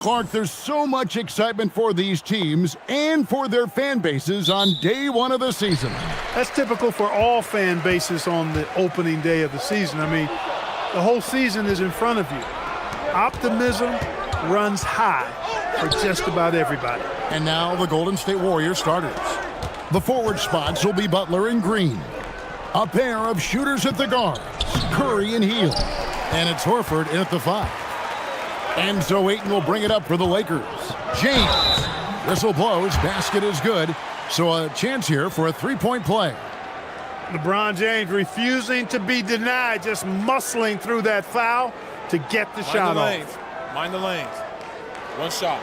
Clark, there's so much excitement for these teams and for their fan bases on day one of the season. That's typical for all fan bases on the opening day of the season. I mean, the whole season is in front of you. Optimism runs high for just about everybody. And now the Golden State Warriors starters. The forward spots will be Butler and Green. A pair of shooters at the guards, Curry and Hield. And it's Horford in at the 5. And so Ayton will bring it up for the Lakers. James. Whistle blows, basket is good. So a chance here for a three-point play. LeBron James refusing to be denied, just muscling through that foul to get the shot off. Mind the lanes. One shot.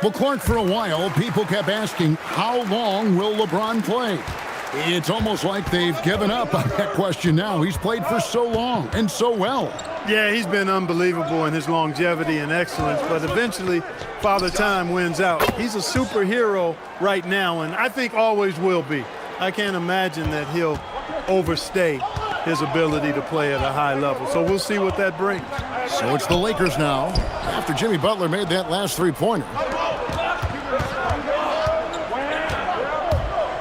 Well, Clark, for a while, people kept asking, how long will LeBron play? It's almost like they've given up on that question now. He's played for so long and so well. Yeah, he's been unbelievable in his longevity and excellence, but eventually Father Time wins out. He's a superhero right now, and I think always will be. I can't imagine that he'll overstay his ability to play at a high level. So we'll see what that brings. So it's the Lakers now, after Jimmy Butler made that last three-pointer.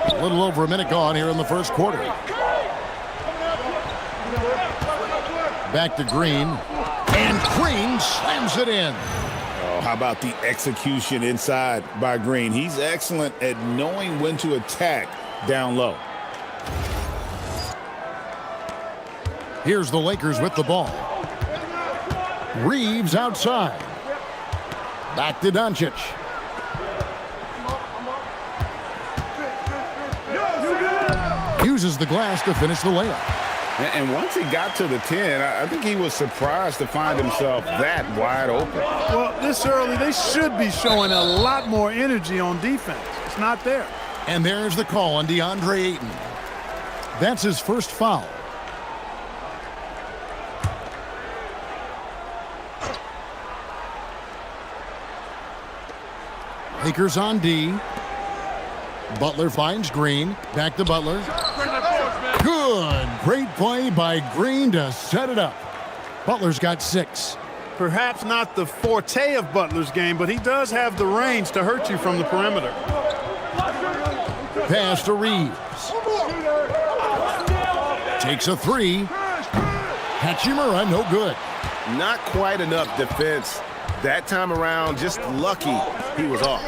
A little over a minute gone here in the first quarter. Back to Green. And Green slams it in. Oh, how about the execution inside by Green? He's excellent at knowing when to attack down low. Here's the Lakers with the ball. Reeves outside. Back to Doncic. Uses the glass to finish the layup. And once he got to the 10, I think he was surprised to find himself that wide open. Well, this early, they should be showing a lot more energy on defense. It's not there. And there's the call on DeAndre Ayton. That's his first foul. Lakers on D. Butler finds Green. Back to Butler. Good. Great play by Green to set it up. Butler's got 6. Perhaps not the forte of Butler's game, but he does have the range to hurt you from the perimeter. Pass to Reeves. Takes a 3. Hachimura, no good. Not quite enough defense. That time around, just lucky he was off.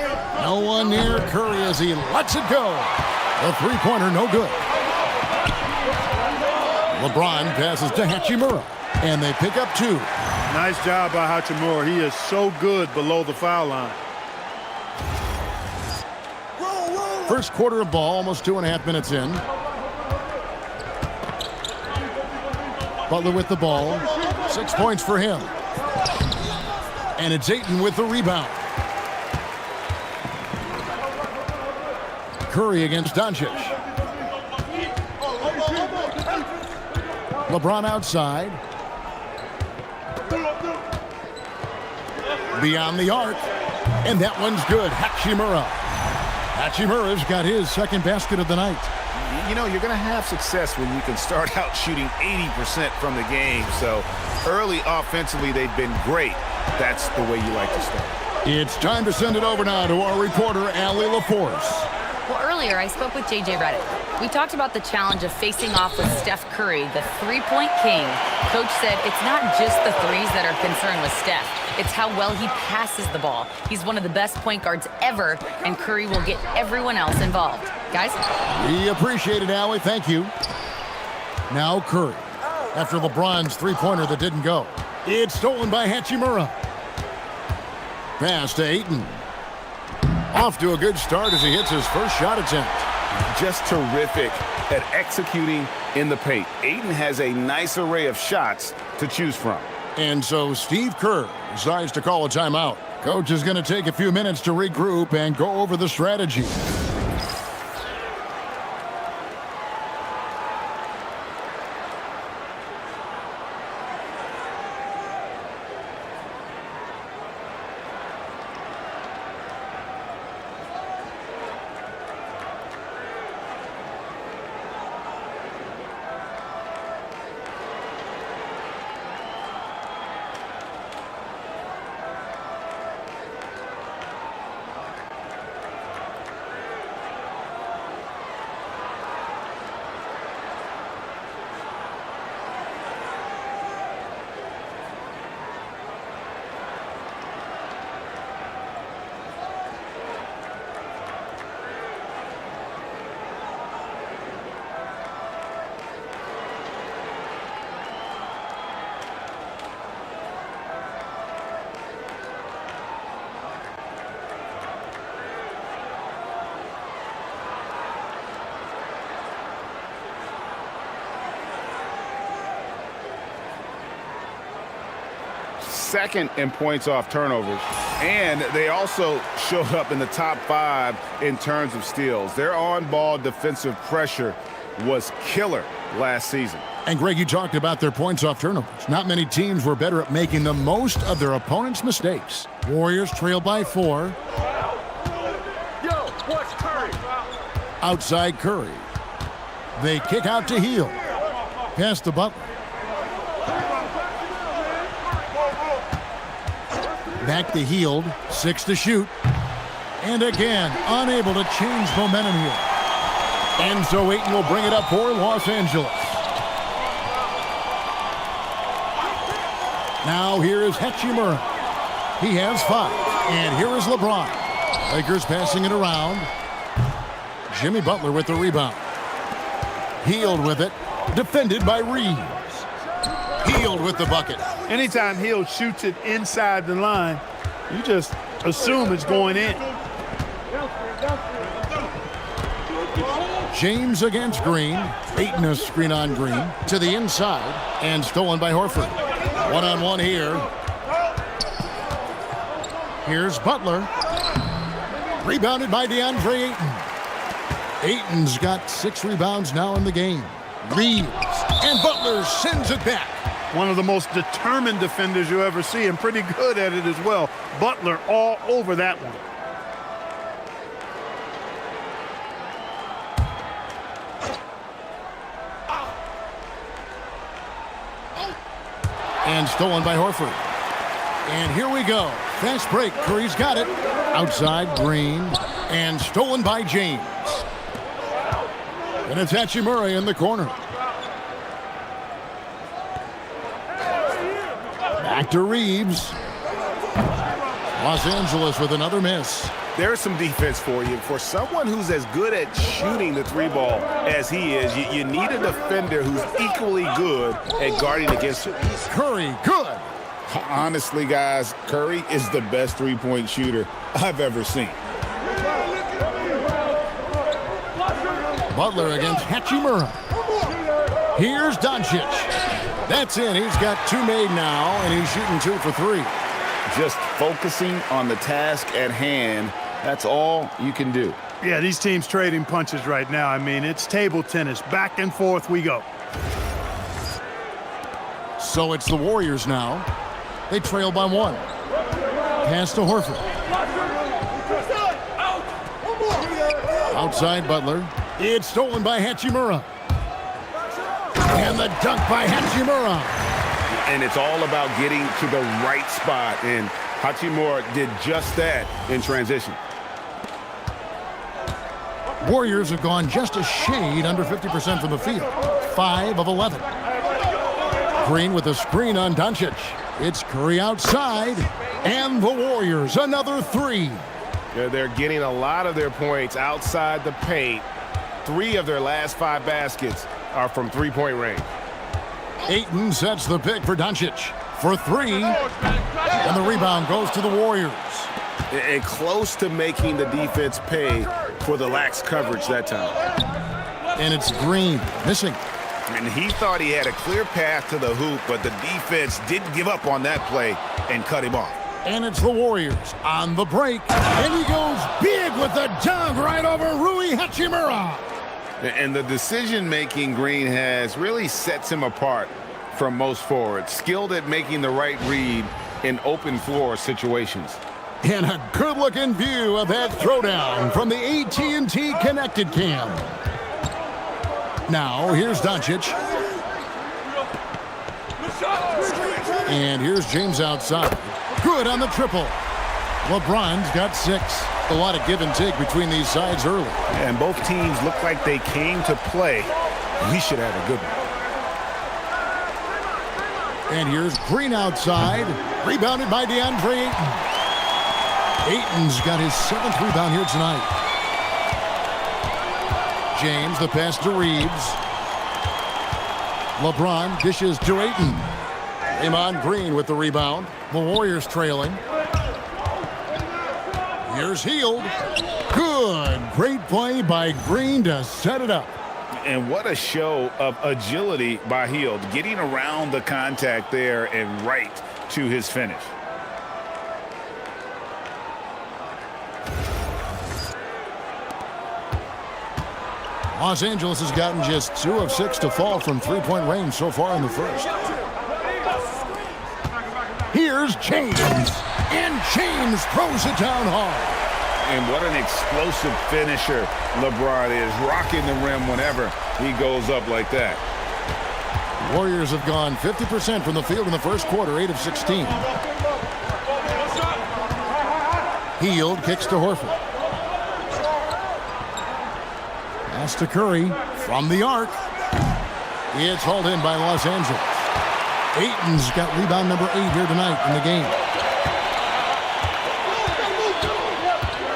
No one near Curry as he lets it go. The three-pointer, no good. LeBron passes to Hachimura, and they pick up 2. Nice job by Hachimura. He is so good below the foul line. First quarter of ball, almost 2.5 minutes in. Butler with the ball. 6 points for him. And it's Ayton with the rebound. Curry against Doncic. LeBron outside. Beyond the arc. And that one's good. Hachimura. Hachimura's got his second basket of the night. You know, you're going to have success when you can start out shooting 80% from the game. So early offensively, they've been great. That's the way you like to start. It's time to send it over now to our reporter, Allie LaForce. Well, earlier I spoke with J.J. Redick. We talked about the challenge of facing off with Steph Curry, the three-point king. Coach said it's not just the threes that are concerned with Steph. It's how well he passes the ball. He's one of the best point guards ever, and Curry will get everyone else involved. Guys? We appreciate it, Allie. Thank you. Now Curry. After LeBron's three-pointer that didn't go. It's stolen by Hachimura. Pass to Ayton. Off to a good start as he hits his first shot attempt. Just terrific at executing in the paint. Ayton has a nice array of shots to choose from. And so Steve Kerr decides to call a timeout. Coach is going to take a few minutes to regroup and go over the strategy. second in points off turnovers, and they also showed up in the top 5 in terms of steals. Their on-ball defensive pressure was killer last season. And, Greg, you talked about their points off turnovers. Not many teams were better at making the most of their opponent's mistakes. Warriors trail by 4. Outside Curry. They kick out to Hield. Pass to Butler. Back to Hield. 6 to shoot. And again, unable to change momentum here. And so Ayton will bring it up for Los Angeles. Now here is Hachimura. He has 5. And here is LeBron. Lakers passing it around. Jimmy Butler with the rebound. Hield with it. Defended by Reeves. Hield with the bucket. Anytime Hield shoots it inside the line, you just assume it's going in. James against Green. Ayton a screen on Green. To the inside. And stolen by Horford. One-on-one here. Here's Butler. Rebounded by DeAndre Ayton. Ayton's got 6 rebounds now in the game. Reeves. And Butler sends it back. One of the most determined defenders you ever see, and pretty good at it as well. Butler all over that one. And stolen by Horford. And here we go. Fast break. Curry's got it. Outside Green. And stolen by James. And it's Hachimura in the corner. Back to Reeves. Los Angeles with another miss. There's some defense for you. For someone who's as good at shooting the 3-ball as he is, you need a defender who's equally good at guarding against it. Curry, good. Honestly, guys, Curry is the best three-point shooter I've ever seen. Butler against Hachimura. Here's Doncic. That's in. He's got 2 made now, and he's shooting 2 for 3. Just focusing on the task at hand, that's all you can do. Yeah, these teams trading punches right now. I mean, it's table tennis. Back and forth we go. So it's the Warriors now. They trail by 1. Pass to Horford. Outside Butler. It's stolen by Hachimura. And the dunk by Hachimura. And it's all about getting to the right spot, and Hachimura did just that in transition. Warriors have gone just a shade under 50% from the field. 5 of 11. Green with a screen on Doncic. It's Curry outside. And the Warriors, another 3. They're getting a lot of their points outside the paint. 3 of their last 5 baskets are from three-point range. Ayton sets the pick for Doncic for 3. And the rebound goes to the Warriors. And close to making the defense pay for the lax coverage that time. And it's Green missing. And he thought he had a clear path to the hoop, but the defense didn't give up on that play and cut him off. And it's the Warriors on the break. And he goes big with the dunk right over Rui Hachimura. And the decision-making Green has really sets him apart from most forwards. Skilled at making the right read in open floor situations. And a good-looking view of that throwdown from the AT&T Connected Cam. Now, here's Doncic. And here's James outside. Good on the triple. LeBron's got 6. A lot of give and take between these sides early. And both teams look like they came to play. We should have a good one. And here's Green outside. Rebounded by DeAndre Ayton. Ayton's got his 7th rebound here tonight. James, the pass to Reeves. LeBron dishes to Ayton. Draymond Green with the rebound. The Warriors trailing. Here's Hield. Good. Great play by Green to set it up. And what a show of agility by Hield, getting around the contact there and right to his finish. Los Angeles has gotten just 2 of 6 to fall from three-point range so far in the first. Here's James, and James throws it down hard. And what an explosive finisher LeBron is, rocking the rim whenever he goes up like that. Warriors have gone 50% from the field in the first quarter, 8 of 16. Hield kicks to Horford. Pass to Curry from the arc. It's hauled in by Los Angeles. Ayton's got rebound number 8 here tonight in the game.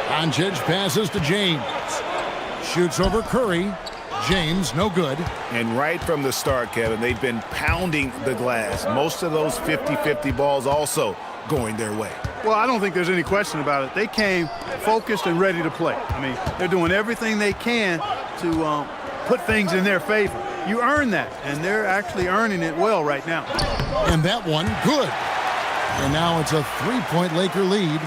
Doncic passes to James. Shoots over Curry. James, no good. And right from the start, Kevin, they've been pounding the glass. Most of those 50-50 balls also going their way. Well, I don't think there's any question about it. They came focused and ready to play. I mean, they're doing everything they can to put things in their favor. You earn that, and they're actually earning it well right now. And that one, good. And now it's a 3-point Laker lead.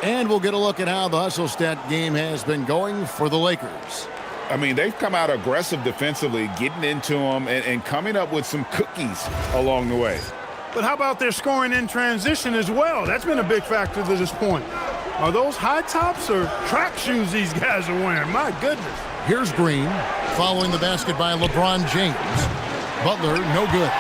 And we'll get a look at how the hustle stat game has been going for the Lakers. I mean, they've come out aggressive defensively, getting into them and coming up with some cookies along the way. But how about their scoring in transition as well? That's been a big factor to this point. Are those high tops or track shoes these guys are wearing? My goodness. Here's Green, following the basket by LeBron James. Butler, no good.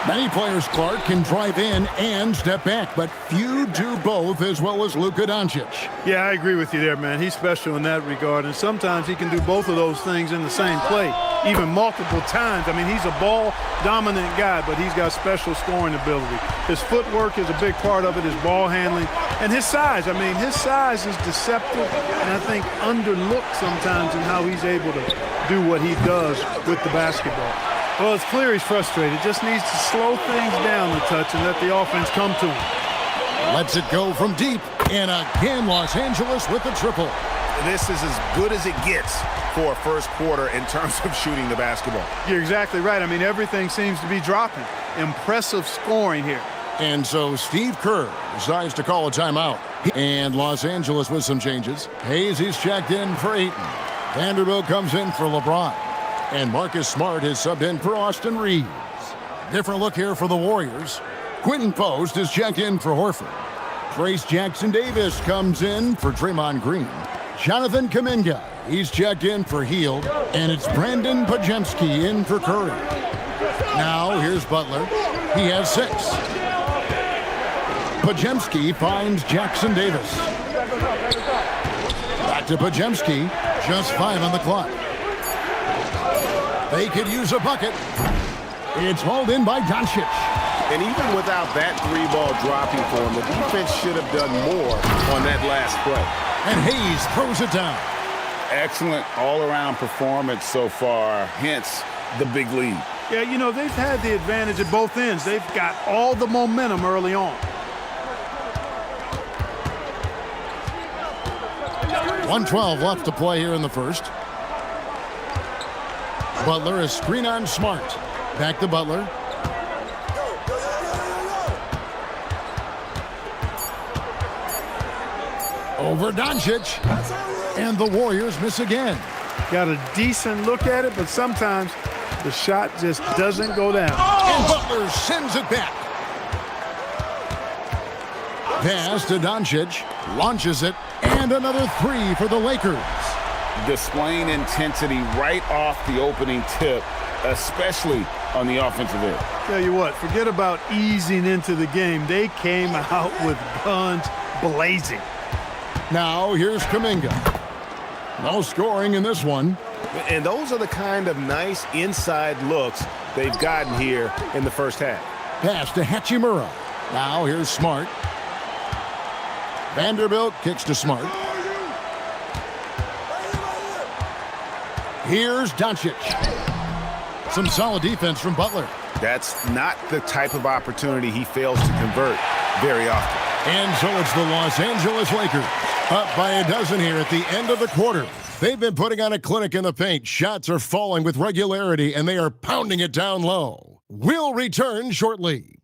Many players, Clark, can drive in and step back, but few do both as well as Luka Doncic. Yeah, I agree with you there, man. He's special in that regard, and sometimes he can do both of those things in the same play, even multiple times. I mean, he's a ball-dominant guy, but he's got special scoring ability. His footwork is a big part of it, his ball handling, and his size. I mean, his size is deceptive, and I think underlooked sometimes in how he's able to do what he does with the basketball. Well, it's clear he's frustrated. Just needs to slow things down a touch and let the offense come to him. Lets it go from deep. And again, Los Angeles with the triple. This is as good as it gets for a first quarter in terms of shooting the basketball. You're exactly right. I mean, everything seems to be dropping. Impressive scoring here. And so Steve Kerr decides to call a timeout. And Los Angeles with some changes. Hayes, he's checked in for Ayton. Vanderbilt comes in for LeBron. And Marcus Smart is subbed in for Austin Reeves. Different look here for the Warriors. Quentin Post is checked in for Horford. Trace Jackson-Davis comes in for Draymond Green. Jonathan Kuminga, he's checked in for Hield. And it's Brandon Pajemski in for Curry. Now here's Butler. He has 6. Pajemski finds Jackson-Davis. Back to Pajemski. Just 5 on the clock. They could use a bucket. It's hauled in by Doncic. And even without that 3-ball dropping for him, the defense should have done more on that last play. And Hayes throws it down. Excellent all-around performance so far, hence the big lead. Yeah, you know, they've had the advantage at both ends. They've got all the momentum early on. 1:12 left to play here in the first. Butler is screen on Smart. Back to Butler. Over Doncic. And the Warriors miss again. Got a decent look at it, but sometimes the shot just doesn't go down. And Butler sends it back. Pass to Doncic. Launches it. And another 3 for the Lakers. Displaying intensity right off the opening tip, especially on the offensive end. Tell you what, forget about easing into the game. They came out with guns blazing. Now here's Kuminga. No scoring in this one. And those are the kind of nice inside looks they've gotten here in the first half. Pass to Hachimura. Now here's Smart. Vanderbilt kicks to Smart. Here's Doncic. Some solid defense from Butler. That's not the type of opportunity he fails to convert very often. And so it's the Los Angeles Lakers up by a dozen here at the end of the quarter. They've been putting on a clinic in the paint. Shots are falling with regularity, and they are pounding it down low. We'll return shortly.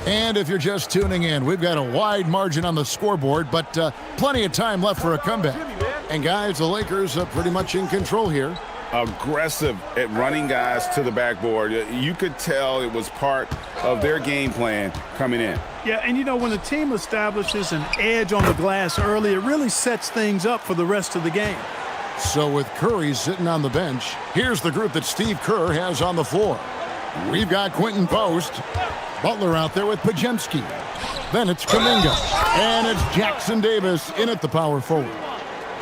And if you're just tuning in, we've got a wide margin on the scoreboard, but plenty of time left for a comeback. And guys, the Lakers are pretty much in control here. Aggressive at running guys to the backboard. You could tell it was part of their game plan coming in. Yeah, and you know, when a team establishes an edge on the glass early, it really sets things up for the rest of the game. So with Curry sitting on the bench, here's the group that Steve Kerr has on the floor. We've got Quentin Post, Butler out there with Pajemski. Then it's Kuminga, and it's Jackson Davis in at the power forward.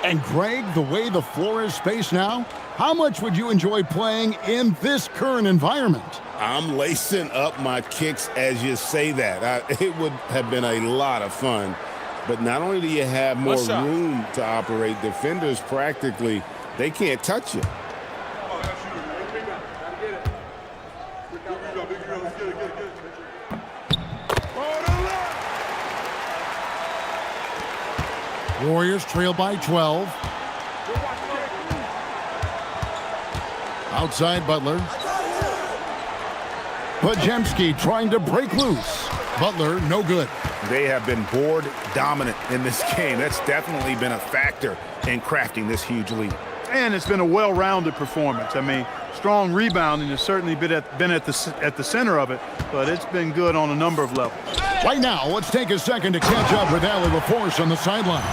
And Greg, the way the floor is spaced now, how much would you enjoy playing in this current environment? I'm lacing up my kicks as you say that. It would have been a lot of fun. But not only do you have more room to operate, defenders practically, they can't touch you. Warriors trail by 12. Outside Butler. Pajemski trying to break loose. Butler, no good. They have been board dominant in this game. That's definitely been a factor in crafting this huge lead. And it's been a well-rounded performance. I mean, strong rebounding has certainly been at the center of it, but it's been good on a number of levels. Right now, let's take a second to catch up with Allie LaForce on the sidelines.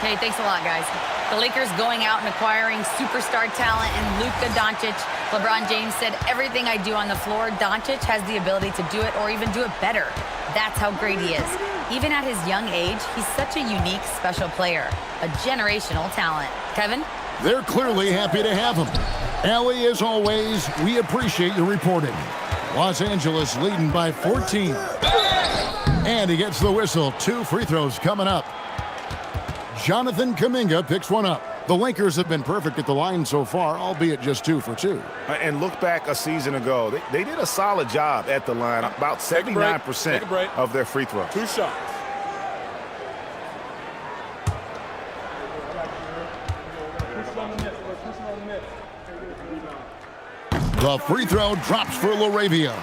Hey, thanks a lot, guys. The Lakers going out and acquiring superstar talent in Luka Doncic. LeBron James said, everything I do on the floor, Doncic has the ability to do it or even do it better. That's how great he is. Even at his young age, he's such a unique, special player. A generational talent. Kevin? They're clearly happy to have him. Allie, as always, we appreciate your reporting. Los Angeles leading by 14. And he gets the whistle. 2 free throws coming up. Jonathan Kuminga picks one up. The Lakers have been perfect at the line so far, albeit just 2 for 2. And look back a season ago. They did a solid job at the line, about 79% of their free throws. 2 shots. The free throw drops for LaRavia.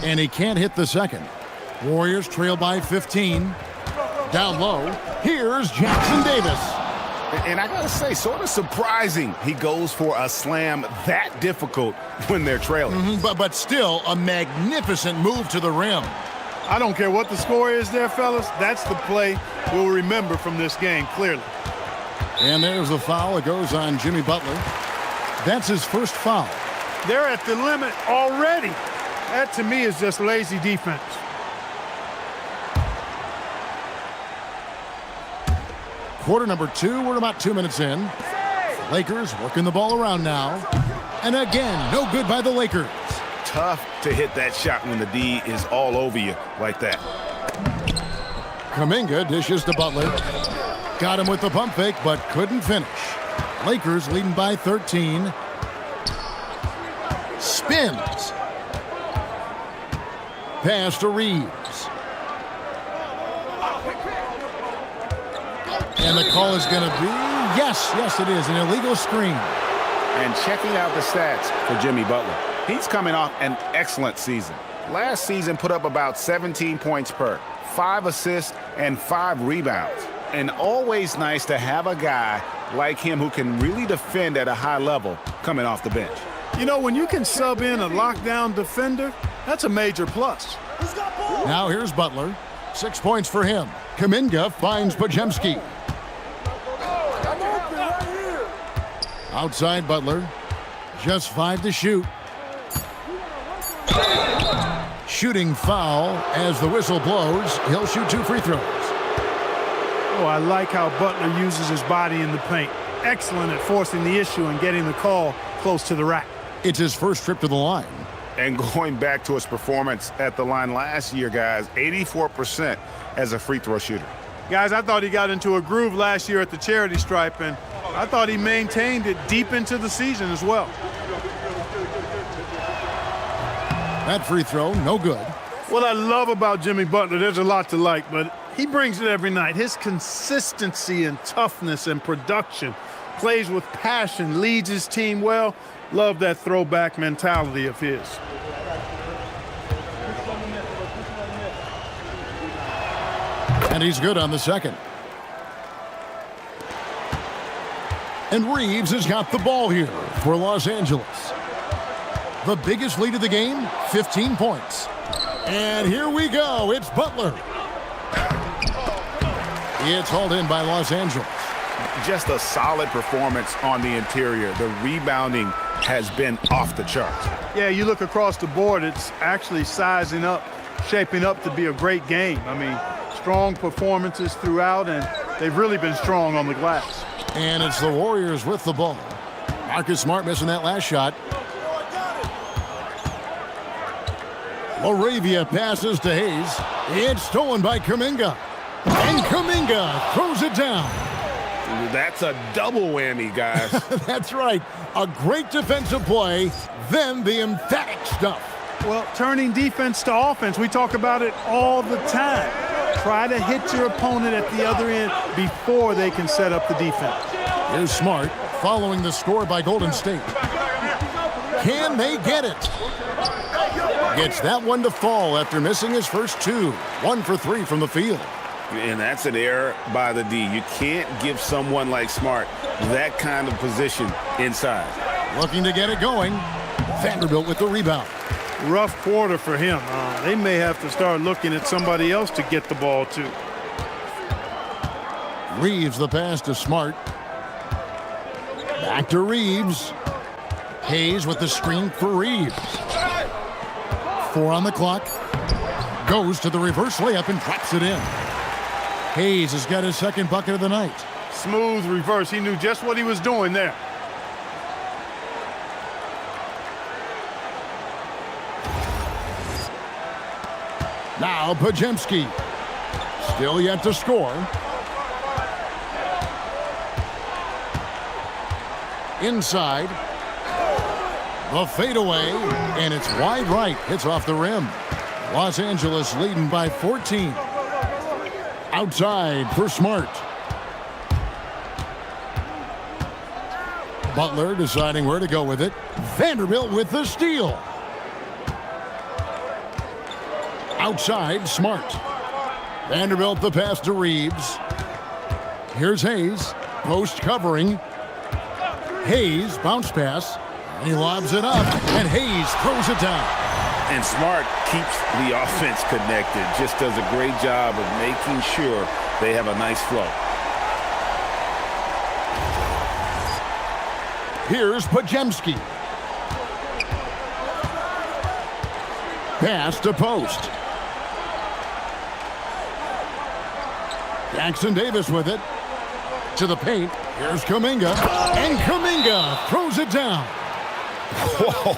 And he can't hit the second. Warriors trail by 15. Down low, here's Jackson Davis. And I gotta say, sort of surprising he goes for a slam that difficult when they're trailing. But still a magnificent move to the rim. I don't care what the score is there, fellas. That's the play we'll remember from this game, clearly. And there's the foul. It goes on Jimmy Butler. That's his first foul. They're at the limit already. That, to me, is just lazy defense. Quarter number 2, we're about 2 minutes in. Lakers working the ball around now. And again, no good by the Lakers. Tough to hit that shot when the D is all over you like that. Kuminga dishes to Butler. Got him with the pump fake, but couldn't finish. Lakers leading by 13. Spins. Pass to Reeves. And the call is going to be, yes, it is, an illegal screen. And checking out the stats for Jimmy Butler. He's coming off an excellent season. Last season put up about 17 points per, 5 assists, and 5 rebounds. And always nice to have a guy like him who can really defend at a high level coming off the bench. You know, when you can sub in a lockdown defender, that's a major plus. Now here's Butler. 6 points for him. Kuminga finds Pajemski. Outside Butler. Just 5 to shoot. Shooting foul as the whistle blows. He'll shoot 2 free throws. Oh, I like how Butler uses his body in the paint. Excellent at forcing the issue and getting the call close to the rack. It's his first trip to the line. And going back to his performance at the line last year, guys, 84% as a free throw shooter. Guys, I thought he got into a groove last year at the charity stripe, and I thought he maintained it deep into the season as well. That free throw, no good. What I love about Jimmy Butler, there's a lot to like, but he brings it every night. His consistency and toughness and production, plays with passion, leads his team well. Love that throwback mentality of his. And he's good on the second. And Reeves has got the ball here for Los Angeles. The biggest lead of the game, 15 points. And here we go. It's Butler. It's hauled in by Los Angeles. Just a solid performance on the interior. The rebounding has been off the charts. Yeah, you look across the board, it's actually sizing up, shaping up to be a great game. I mean, strong performances throughout, and they've really been strong on the glass. And it's the Warriors with the ball. Marcus Smart missing that last shot. Laravia passes to Hayes. It's stolen by Kuminga. And Kuminga throws it down. That's a double whammy, guys. That's right. A great defensive play, then the emphatic stuff. Well, turning defense to offense, we talk about it all the time. Try to hit your opponent at the other end before they can set up the defense. Here's Smart following the score by Golden State. Can they get it? Gets that one to fall after missing his first two. 1 for 3 from the field. And that's an error by the D. You can't give someone like Smart that kind of position inside. Looking to get it going. Vanderbilt with the rebound. Rough quarter for him. They may have to start looking at somebody else to get the ball to. Reeves the pass to Smart. Back to Reeves. Hayes with the screen for Reeves. 4 on the clock. Goes to the reverse layup and drops it in. Hayes has got his second bucket of the night. Smooth reverse. He knew just what he was doing there. Now Pajemski. Still yet to score. Inside. The fadeaway, and it's wide right. Hits off the rim. Los Angeles leading by 14. Outside for Smart. Butler deciding where to go with it. Vanderbilt with the steal. Outside, Smart. Vanderbilt the pass to Reeves. Here's Hayes. Post covering. Hayes, bounce pass. And he lobs it up, and Hayes throws it down. And Smart keeps the offense connected. Just does a great job of making sure they have a nice flow. Here's Pajemski. Pass to post. Jackson Davis with it. To the paint. Here's Kuminga. And Kuminga throws it down. Whoa,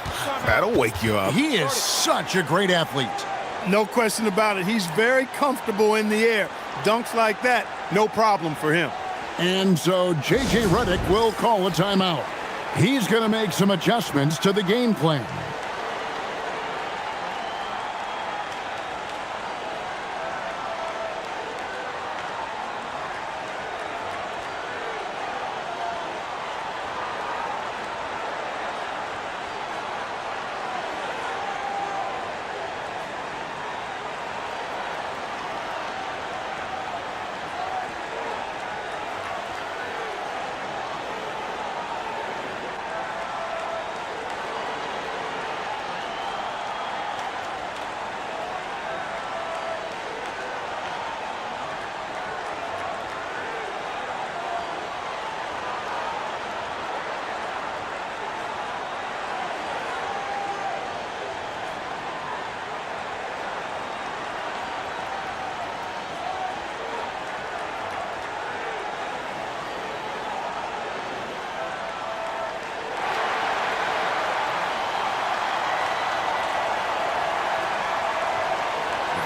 that'll wake you up. He is such a great athlete. No question about it. He's very comfortable in the air. Dunks like that, no problem for him. And so J.J. Redick will call a timeout. He's going to make some adjustments to the game plan.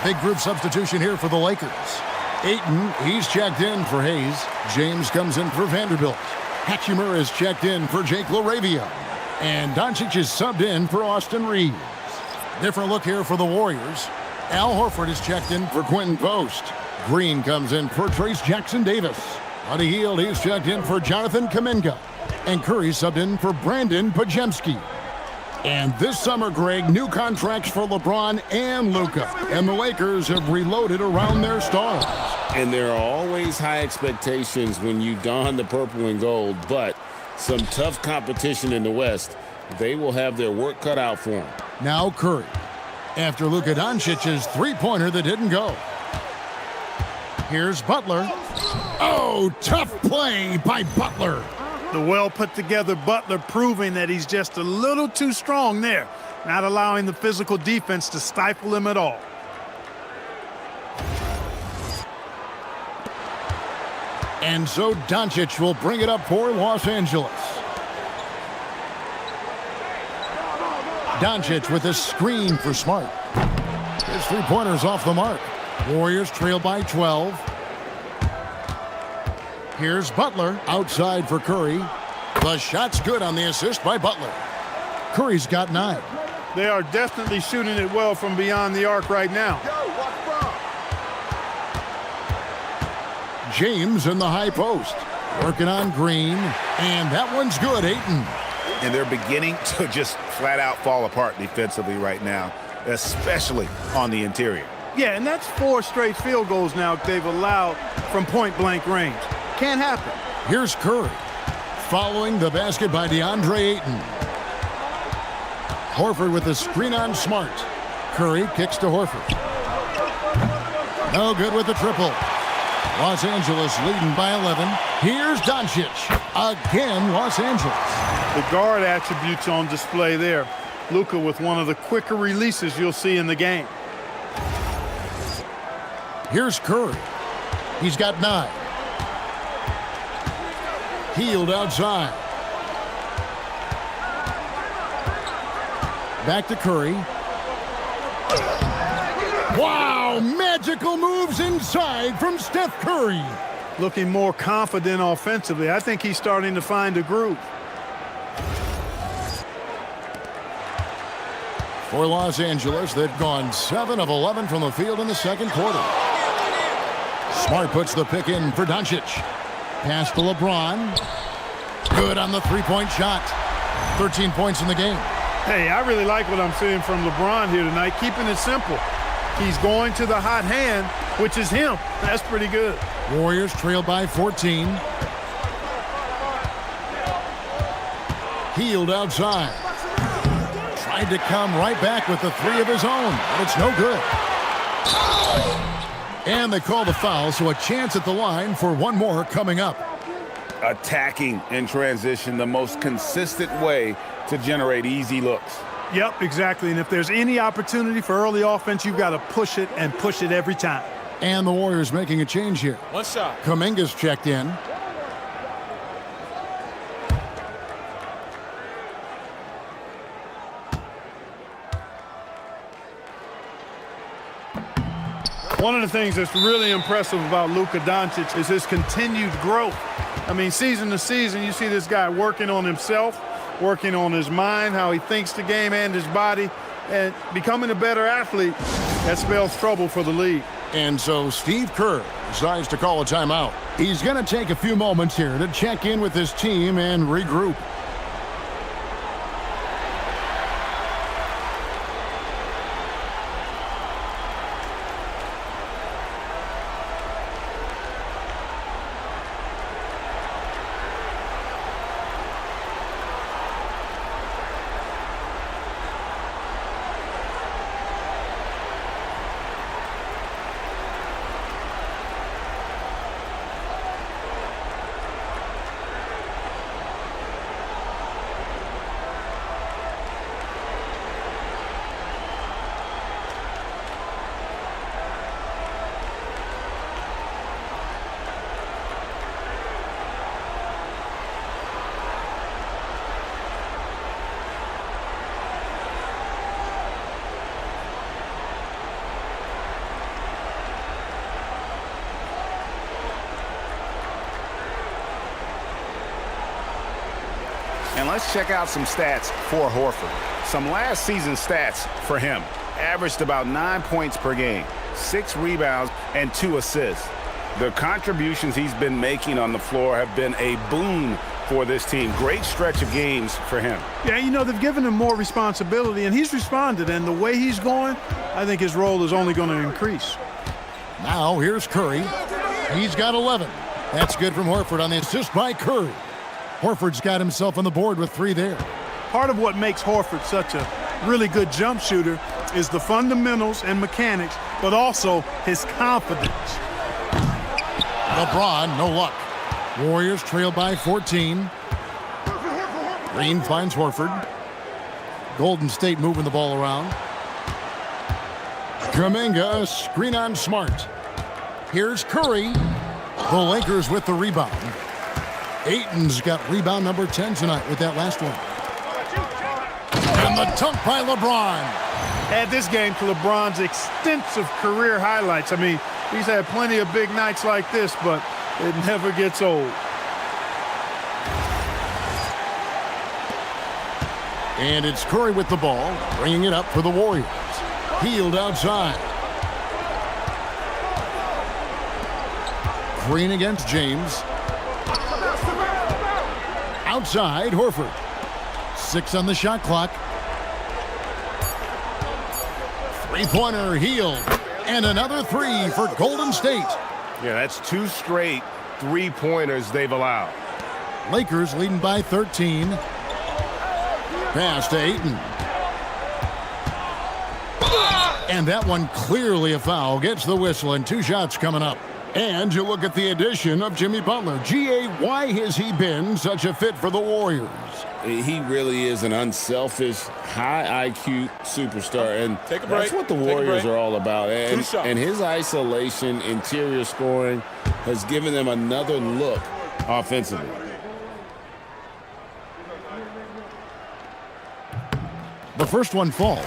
Big group substitution here for the Lakers. Ayton, he's checked in for Hayes. James comes in for Vanderbilt. Hachimura is checked in for Jake LaRavia. And Doncic is subbed in for Austin Reeves. Different look here for the Warriors. Al Horford is checked in for Quentin Post. Green comes in for Trace Jackson-Davis. Buddy Hield, he's checked in for Jonathan Kuminga. And Curry subbed in for Brandon Pajemski. And this summer, Greg, new contracts for LeBron and Luka. And the Lakers have reloaded around their stars. And there are always high expectations when you don the purple and gold, but some tough competition in the West. They will have their work cut out for them. Now Curry. After Luka Doncic's three-pointer that didn't go. Here's Butler. Oh, tough play by Butler. The well-put-together Butler proving that he's just a little too strong there, not allowing the physical defense to stifle him at all. And so Doncic will bring it up for Los Angeles. Doncic with a screen for Smart. His three-pointer's off the mark. Warriors trail by 12. Here's Butler outside for Curry. The shot's good on the assist by Butler. Curry's got 9. They are definitely shooting it well from beyond the arc right now. James in the high post. Working on Green. And that one's good, Ayton. And they're beginning to just flat out fall apart defensively right now, especially on the interior. Yeah, and that's 4 straight field goals now they've allowed from point-blank range. Can't happen. Here's Curry. Following the basket by DeAndre Ayton. Horford with the screen on Smart. Curry kicks to Horford. No good with the triple. Los Angeles leading by 11. Here's Doncic. Again, Los Angeles. The guard attributes on display there. Luka with one of the quicker releases you'll see in the game. Here's Curry. He's got 9. Hield outside. Back to Curry. Wow, magical moves inside from Steph Curry. Looking more confident offensively. I think he's starting to find a groove. For Los Angeles, they've gone 7 of 11 from the field in the second quarter. Smart puts the pick in for Doncic. Pass to LeBron. Good on the three-point shot. 13 points in the game. Hey, I really like what I'm seeing from LeBron here tonight, keeping it simple. He's going to the hot hand, which is him. That's pretty good. Warriors trail by 14. Hield outside. Tried to come right back with the 3 of his own, but it's no good. And they call the foul, so a chance at the line for one more coming up. Attacking in transition, the most consistent way to generate easy looks. Yep, exactly. And if there's any opportunity for early offense, you've got to push it and push it every time. And the Warriors making a change here. One shot. Kuminga's checked in. One of the things that's really impressive about Luka Doncic is his continued growth. I mean, season to season, you see this guy working on himself, working on his mind, how he thinks the game and his body, and becoming a better athlete. That spells trouble for the league. And so Steve Kerr decides to call a timeout. He's going to take a few moments here to check in with his team and regroup. And let's check out some stats for Horford. Some last season stats for him. Averaged about 9 points per game, 6 rebounds, and 2 assists. The contributions he's been making on the floor have been a boon for this team. Great stretch of games for him. Yeah, you know, they've given him more responsibility, and he's responded. And the way he's going, I think his role is only going to increase. Now here's Curry. He's got 11. That's good from Horford on the assist by Curry. Horford's got himself on the board with 3 there. Part of what makes Horford such a really good jump shooter is the fundamentals and mechanics, but also his confidence. LeBron, no luck. Warriors trail by 14. Green finds Horford. Golden State moving the ball around. Kuminga, screen on Smart. Here's Curry. The Lakers with the rebound. Ayton's got rebound number 10 tonight with that last one. And the dunk by LeBron. Add this game to LeBron's extensive career highlights. I mean, he's had plenty of big nights like this, but it never gets old. And it's Curry with the ball, bringing it up for the Warriors. Healed outside. Green against James. Outside, Horford. 6 on the shot clock. Three-pointer, Healed. And another 3 for Golden State. Yeah, that's 2 straight three-pointers they've allowed. Lakers leading by 13. Pass to Ayton. And that one clearly a foul. Gets the whistle and 2 shots coming up. And you look at the addition of Jimmy Butler. G.A., why has he been such a fit for the Warriors? He really is an unselfish, high IQ superstar, and Take a break. that's what the Take a Warriors break. are all about. And his isolation, interior scoring has given them another look offensively. The first one falls.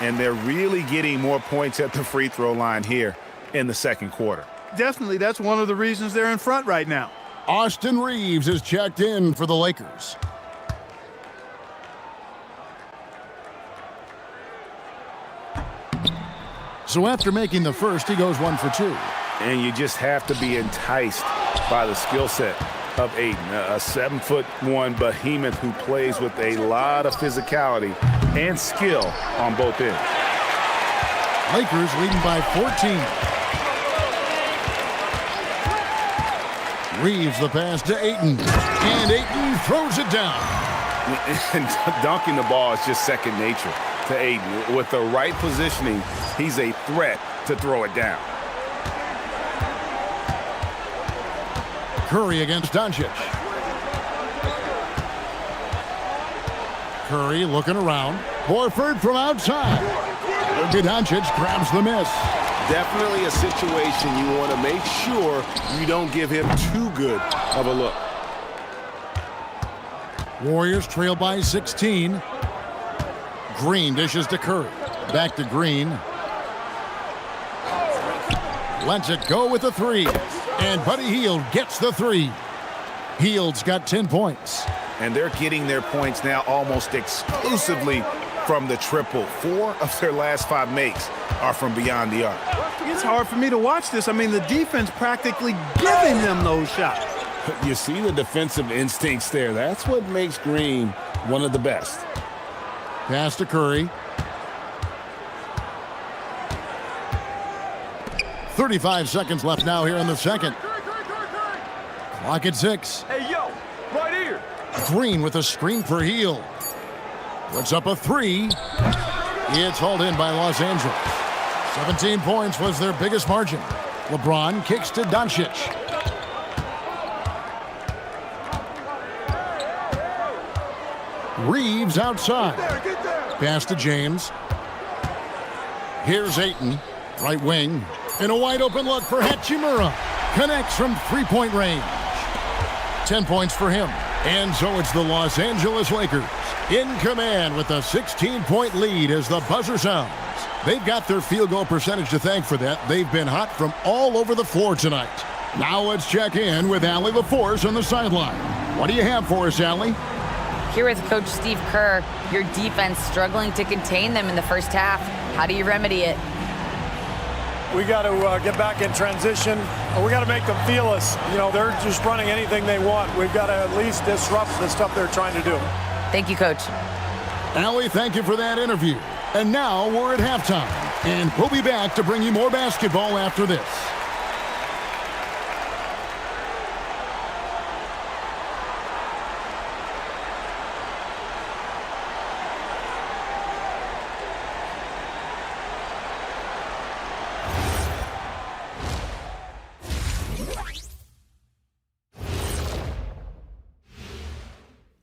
And they're really getting more points at the free throw line here in the second quarter. Definitely, that's one of the reasons they're in front right now. Austin Reeves is checked in for the Lakers. So after making the first, he goes 1 for 2. And you just have to be enticed by the skill set of Ayton, a 7'1" behemoth who plays with a lot of physicality and skill on both ends. Lakers leading by 14. Reeves the pass to Ayton. And Ayton throws it down. And dunking the ball is just second nature to Ayton. With the right positioning, he's a threat to throw it down. Curry against Doncic. Curry looking around. Horford from outside. Doncic grabs the miss. Definitely a situation you want to make sure you don't give him too good of a look. Warriors trail by 16. Green dishes to Curry. Back to Green. Lets it go with the 3. And Buddy Hield gets the 3. Hield's got 10 points. And they're getting their points now almost exclusively from the triple. 4 of their last 5 makes are from beyond the arc. It's hard for me to watch this. I mean, the defense practically giving them those shots. You see the defensive instincts there. That's what makes Green one of the best. Pass to Curry. 35 seconds left now here in the second. Clock at 6. Hey, yo, right here. Green with a screen for Hield. Puts up a 3. It's hauled in by Los Angeles. 17 points was their biggest margin. LeBron kicks to Doncic. Reeves outside. Pass to James. Here's Ayton, right wing. And a wide open look for Hachimura. Connects from 3-point range. 10 points for him. And so it's the Los Angeles Lakers in command with a 16-point lead as the buzzer sounds. They've got their field goal percentage to thank for that. They've been hot from all over the floor tonight. Now let's check in with Allie LaForce on the sideline. What do you have for us, Allie? Here with Coach Steve Kerr, your defense struggling to contain them in the first half. How do you remedy it? We got to get back in transition. We got to make them feel us. You know, they're just running anything they want. We've got to at least disrupt the stuff they're trying to do. Thank you, Coach. Allie, thank you for that interview. And now we're at halftime, and we'll be back to bring you more basketball after this.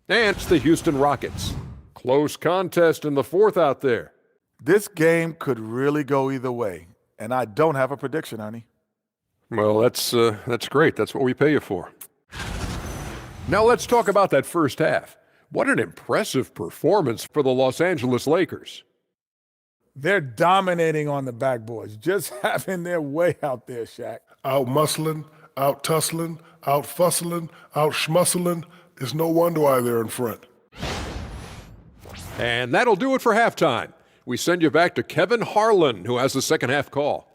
And it's the Houston Rockets. Close contest in the fourth out there. This game could really go either way, and I don't have a prediction, Ernie. Well, that's great. That's what we pay you for. Now let's talk about that first half. What an impressive performance for the Los Angeles Lakers. They're dominating on the backboards, just having their way out there, Shaq. Out muscling, out tussling, out fussling, out schmuscling. It's no wonder why they're in front. And that'll do it for halftime. We send you back to Kevin Harlan, who has the second half call.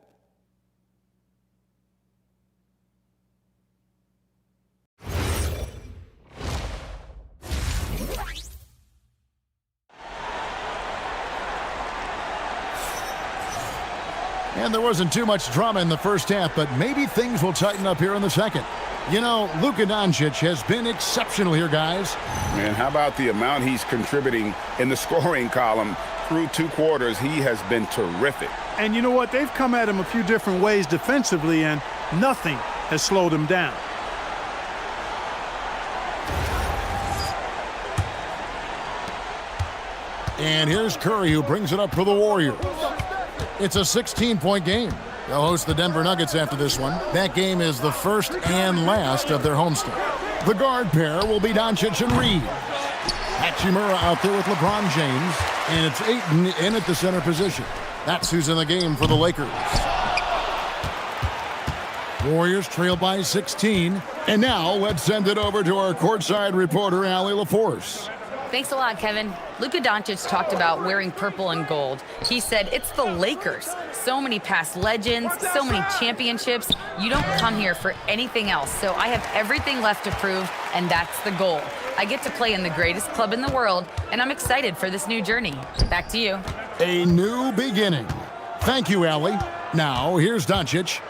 And there wasn't too much drama in the first half, but maybe things will tighten up here in the second. You know, Luka Doncic has been exceptional here, guys. Man, how about the amount he's contributing in the scoring column through two quarters? He has been terrific. And you know what? They've come at him a few different ways defensively, and nothing has slowed him down. And here's Curry, who brings it up for the Warriors. It's a 16-point game. They'll host the Denver Nuggets after this one. That game is the first and last of their homestand. The guard pair will be Doncic and Reed. Hachimura out there with LeBron James, and it's Ayton in at the center position. That's who's in the game for the Lakers. Warriors trail by 16. And now let's send it over to our courtside reporter, Allie LaForce. Thanks a lot, Kevin. Luka Doncic talked about wearing purple and gold. He said, it's the Lakers. So many past legends, so many championships. You don't come here for anything else. So I have everything left to prove, and that's the goal. I get to play in the greatest club in the world, and I'm excited for this new journey. Back to you. A new beginning. Thank you, Allie. Now, here's Doncic.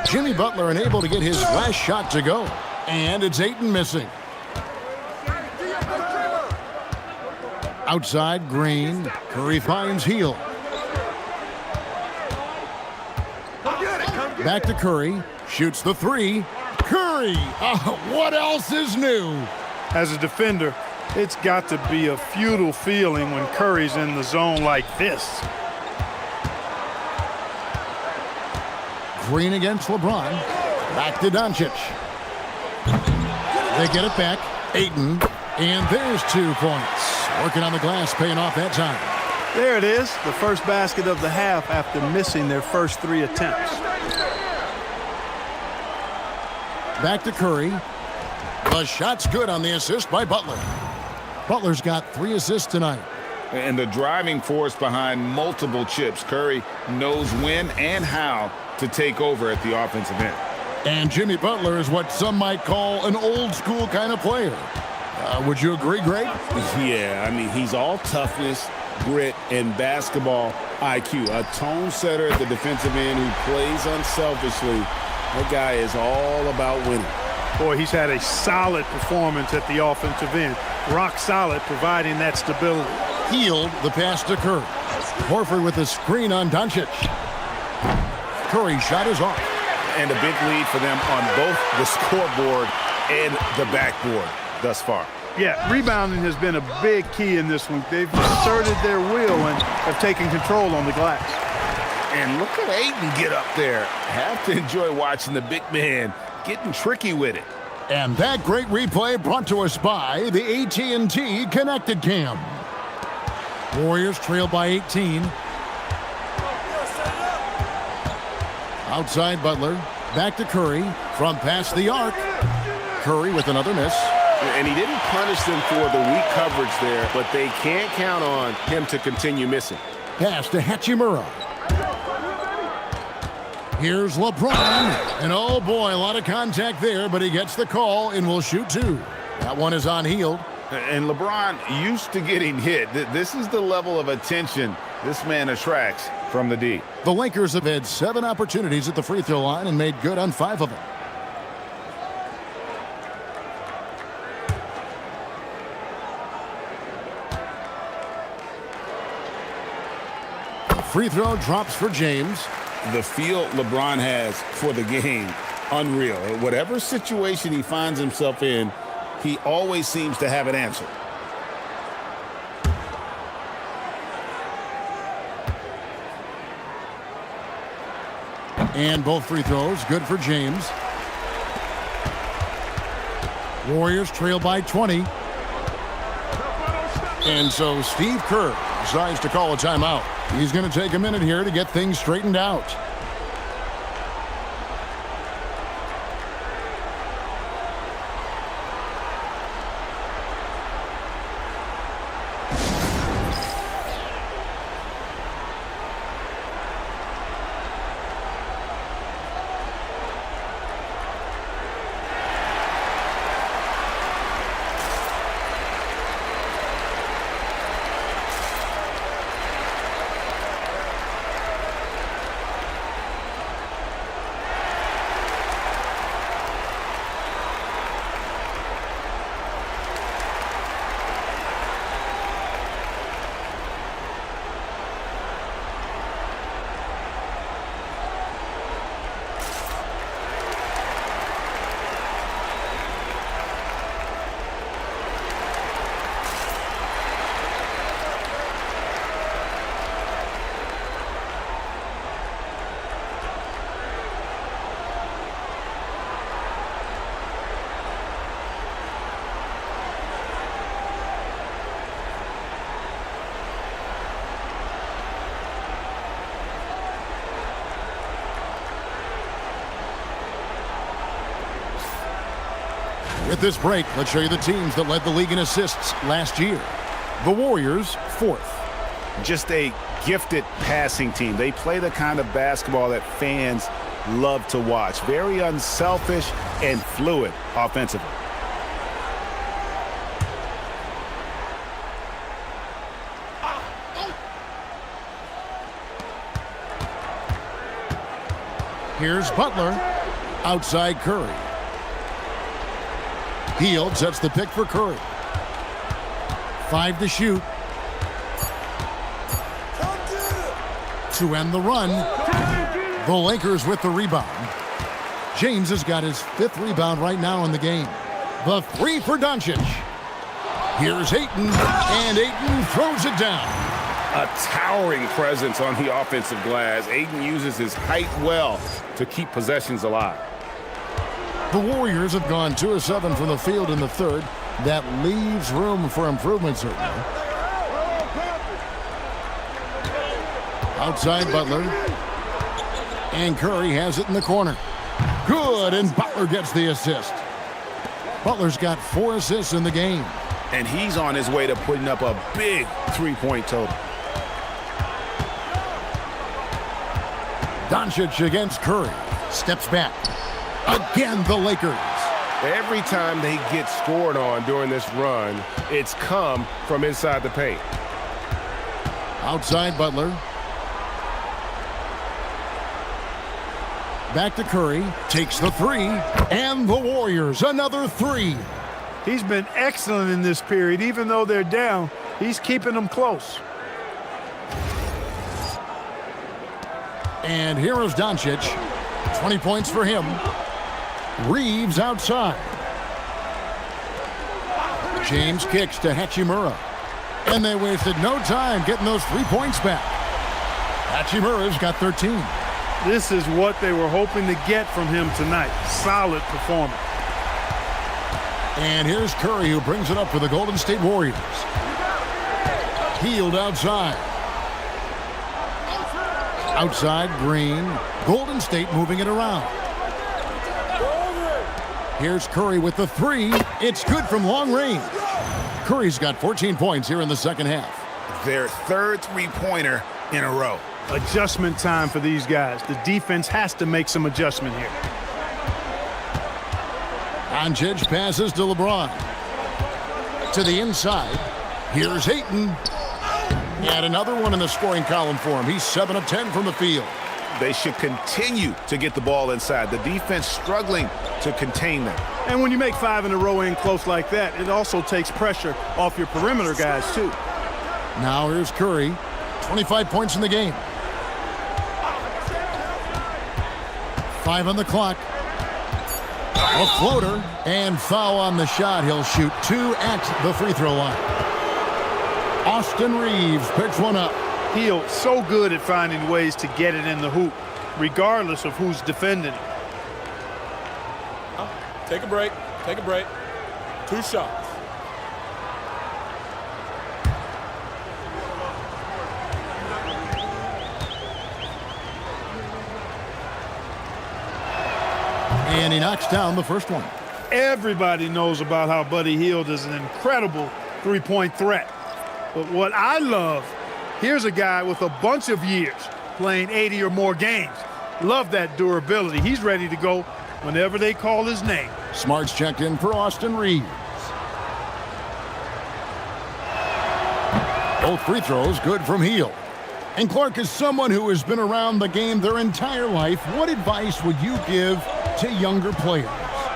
Jimmy Butler unable to get his last shot to go. And it's Ayton missing. Outside, Green. Curry finds Hield. Back to Curry. Shoots the three. Curry! What else is new? As a defender, it's got to be a futile feeling when Curry's in the zone like this. Green against LeBron. Back to Doncic. They get it back. Ayton. And there's 2 points. Working on the glass, paying off that time. There it is, the first basket of the half after missing their first 3 attempts. Back to Curry. The shot's good on the assist by Butler. Butler's got 3 assists tonight. And the driving force behind multiple chips. Curry knows when and how to take over at the offensive end. And Jimmy Butler is what some might call an old school kind of player. Would you agree, Greg? Yeah, I mean, he's all toughness, grit, and basketball IQ. A tone setter at the defensive end who plays unselfishly. That guy is all about winning. Boy, he's had a solid performance at the offensive end. Rock solid, providing that stability. Hield the pass to Curry. Horford with a screen on Doncic. Curry shot is off. And a big lead for them on both the scoreboard and the backboard thus far. Yeah, rebounding has been a big key in this one. They've asserted their will and have taken control on the glass. And look at Ayton get up there. Have to enjoy watching the big man getting tricky with it. And that great replay brought to us by the AT&T Connected Cam. Warriors trail by 18. Outside Butler. Back to Curry. From past the arc. Curry with another miss. And he didn't punish them for the weak coverage there, but they can't count on him to continue missing. Pass to Hachimura. Here's LeBron. And oh boy, a lot of contact there, but he gets the call and will shoot two. That one is unhealed. And LeBron used to getting hit. This is the level of attention this man attracts from the D. The Lakers have had 7 opportunities at the free throw line and made good on 5 of them. Free throw drops for James. The feel LeBron has for the game, unreal. Whatever situation he finds himself in, he always seems to have an answer. And both free throws good for James. Warriors trail by 20. And so Steve Kerr decides to call a timeout. He's going to take a minute here to get things straightened out. With this break, let's show you the teams that led the league in assists last year. The Warriors, 4th. Just a gifted passing team. They play the kind of basketball that fans love to watch. Very unselfish and fluid offensively. Here's Butler. Outside Curry. Hield sets the pick for Curry. 5 to shoot. To end the run. The Lakers with the rebound. James has got his 5th rebound right now in the game. The 3 for Doncic. Here's Ayton, and Ayton throws it down. A towering presence on the offensive glass. Ayton uses his height well to keep possessions alive. The Warriors have gone 2 of 7 from the field in the 3rd. That leaves room for improvement, certainly. Outside Butler. And Curry has it in the corner. Good, and Butler gets the assist. Butler's got 4 assists in the game. And he's on his way to putting up a big 3-point total. Doncic against Curry. Steps back. Again, the Lakers. Every time they get scored on during this run, it's come from inside the paint. Outside Butler. Back to Curry. Takes the 3. And the Warriors, another 3. He's been excellent in this period. Even though they're down, he's keeping them close. And here is Doncic. 20 points for him. Reeves outside. James kicks to Hachimura. And they wasted no time getting those 3 points back. Hachimura's got 13. This is what they were hoping to get from him tonight. Solid performance. And here's Curry, who brings it up for the Golden State Warriors. Hield outside. Outside Green. Golden State moving it around. Here's Curry with the three. It's good from long range. Curry's got 14 points here in the second half. Their third three-pointer in a row. Adjustment time for these guys. The defense has to make some adjustment here. Doncic passes to LeBron. To the inside. Here's Ayton. And another one in the scoring column for him. He's 7 of 10 from the field. They should continue to get the ball inside. The defense struggling to contain them. And when you make 5 in a row in close like that, it also takes pressure off your perimeter guys, too. Now here's Curry. 25 points in the game. 5 on the clock. A floater and foul on the shot. He'll shoot 2 at the free throw line. Austin Reeves picks one up. Hield so good at finding ways to get it in the hoop, regardless of who's defending it. Take a break. Take a break. 2 shots. And he knocks down the first one. Everybody knows about how Buddy Hield is an incredible three-point threat. But what I love, here's a guy with a bunch of years playing 80 or more games. Love that durability. He's ready to go whenever they call his name. Smart's checked in for Austin Reeves. Both free throws good from Hield. And Clark, is someone who has been around the game their entire life, what advice would you give to younger players?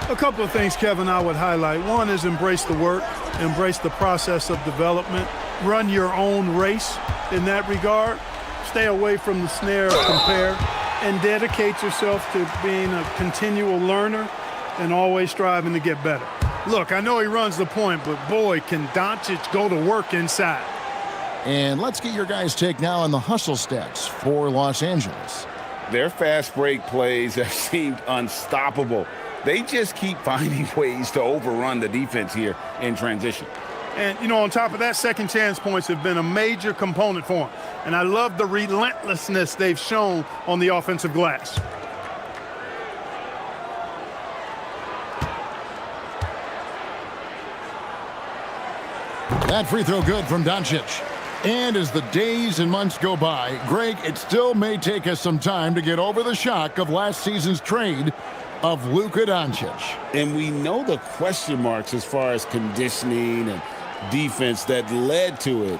A couple of things, Kevin, I would highlight. One is embrace the work, embrace the process of development, run your own race in that regard, stay away from the snare of compare, and dedicate yourself to being a continual learner and always striving to get better. Look, I know he runs the point, but boy, can Doncic go to work inside. And let's get your guys' take now on the hustle stats for Los Angeles. Their fast break plays have seemed unstoppable. They just keep finding ways to overrun the defense here in transition. And, you know, on top of that, second chance points have been a major component for them. And I love the relentlessness they've shown on the offensive glass. That free throw good from Doncic. And as the days and months go by, Greg, it still may take us some time to get over the shock of last season's trade of Luka Doncic. And we know the question marks as far as conditioning and defense that led to it,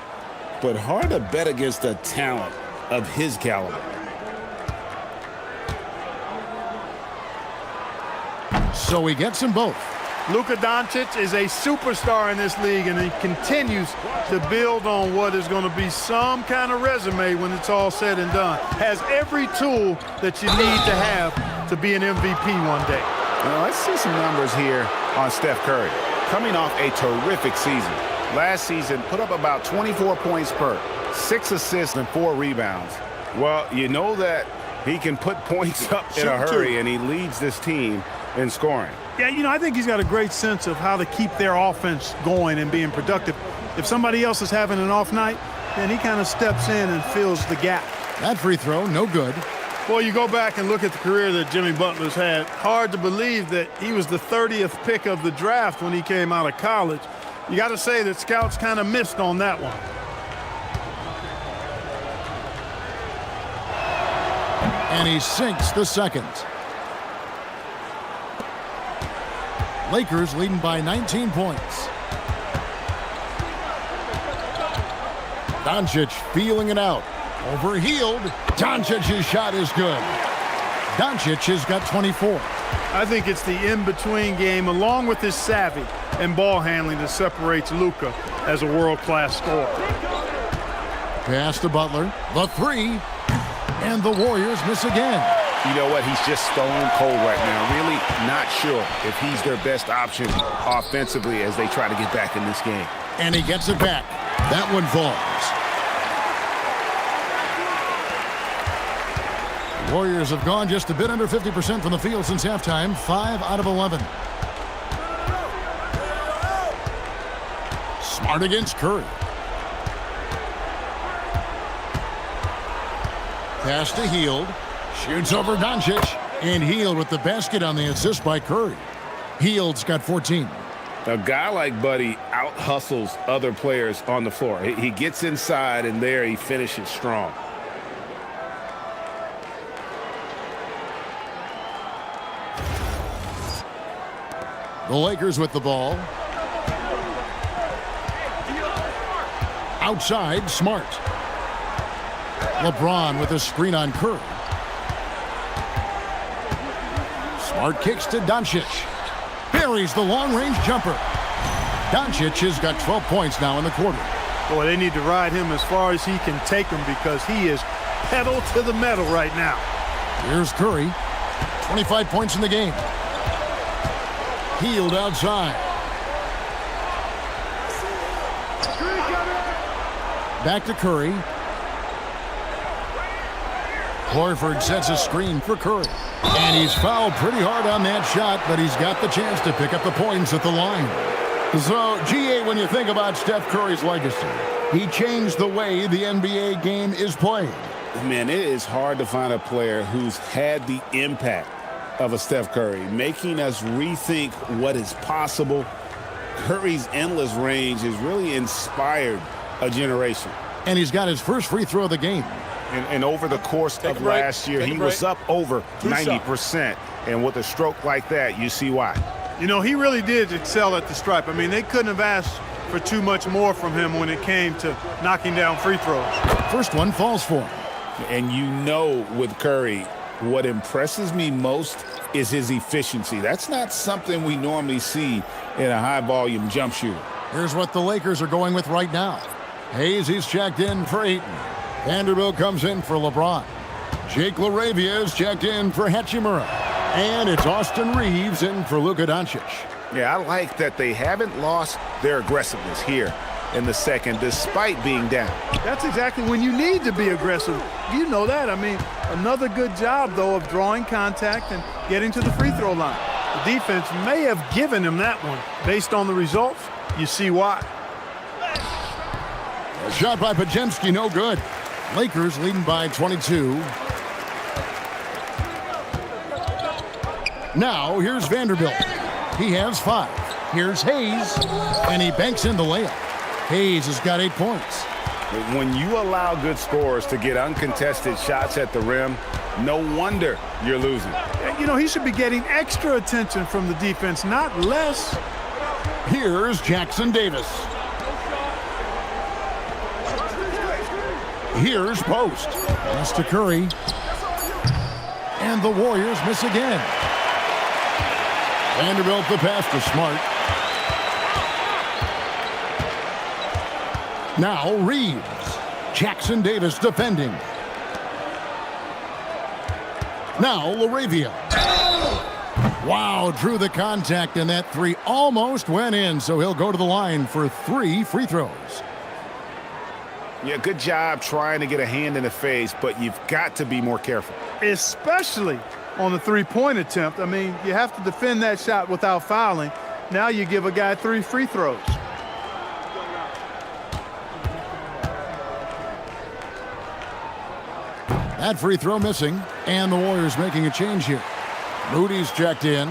but hard to bet against a talent of his caliber. So he gets them both. Luka Doncic is a superstar in this league, and he continues to build on what is going to be some kind of resume when it's all said and done. Has every tool that you need to have to be an MVP one day. Now, let's see some numbers here on Steph Curry. Coming off a terrific season. Last season, put up about 24 points per, 6 assists and 4 rebounds. Well, you know that he can put points up in a hurry, and he leads this team in scoring. Yeah, you know, I think he's got a great sense of how to keep their offense going and being productive. If somebody else is having an off night, then he kind of steps in and fills the gap. That free throw, no good. Well, you go back and look at the career that Jimmy Butler's had. Hard to believe that he was the 30th pick of the draft when he came out of college. You got to say that scouts kind of missed on that one. And he sinks the second. Lakers leading by 19 points. Doncic feeling it out. Over Hield. Doncic's shot is good. Doncic has got 24. I think it's the in-between game, along with his savvy and ball handling, that separates Luka as a world-class scorer. Pass to Butler. The three. And the Warriors miss again. You know what? He's just stone cold right now. Really not sure if he's their best option offensively as they try to get back in this game. And he gets it back. That one falls. The Warriors have gone just a bit under 50% from the field since halftime. 5 out of 11. Smart against Curry. Pass to Hield. Shoots over Doncic. And Hield with the basket on the assist by Curry. Hield's got 14. A guy like Buddy out-hustles other players on the floor. He gets inside, and there he finishes strong. The Lakers with the ball. Outside, Smart. LeBron with a screen on Curry. Smart kicks to Doncic. Buries the long-range jumper. Doncic has got 12 points now in the quarter. Boy, they need to ride him as far as he can take him because he is pedal to the metal right now. Here's Curry. 25 points in the game. Hield outside. Back to Curry. Horford sets a screen for Curry. And he's fouled pretty hard on that shot, but he's got the chance to pick up the points at the line. So, GA, when you think about Steph Curry's legacy, he changed the way the NBA game is played. Man, it is hard to find a player who's had the impact of a Steph Curry, making us rethink what is possible. Curry's endless range has really inspired a generation. And he's got his first free throw of the game. And over the course of last year, he was up over 90%. And with a stroke like that, you see why. You know, he really did excel at the stripe. I mean, they couldn't have asked for too much more from him when it came to knocking down free throws. First one falls for him. And you know with Curry, what impresses me most is his efficiency. That's not something we normally see in a high-volume jump shooter. Here's what the Lakers are going with right now. Hayes, he's checked in for Ayton. Vanderbilt comes in for LeBron. Jake LaRavia is checked in for Hachimura. And it's Austin Reeves in for Luka Doncic. Yeah, I like that they haven't lost their aggressiveness here in the second, despite being down. That's exactly when you need to be aggressive. You know that. I mean, another good job, though, of drawing contact and getting to the free throw line. The defense may have given him that one. Based on the results, you see why. A shot by Podziemski, no good. Lakers leading by 22. Now, here's Vanderbilt. He has 5. Here's Hayes, and he banks in the layup. Hayes has got 8 points. When you allow good scorers to get uncontested shots at the rim, no wonder you're losing. You know, he should be getting extra attention from the defense, not less. Here's Jackson Davis. Here's Post. Pass to Curry. And the Warriors miss again. Vanderbilt the pass to Smart. Now Reeves. Jackson Davis defending. Now LaRavia. Wow, drew the contact, and that 3 almost went in, so he'll go to the line for 3 free throws. Yeah, good job trying to get a hand in the face, but you've got to be more careful. Especially on the three-point attempt. I mean, you have to defend that shot without fouling. Now you give a guy 3 free throws. That free throw missing, and the Warriors making a change here. Moody's checked in.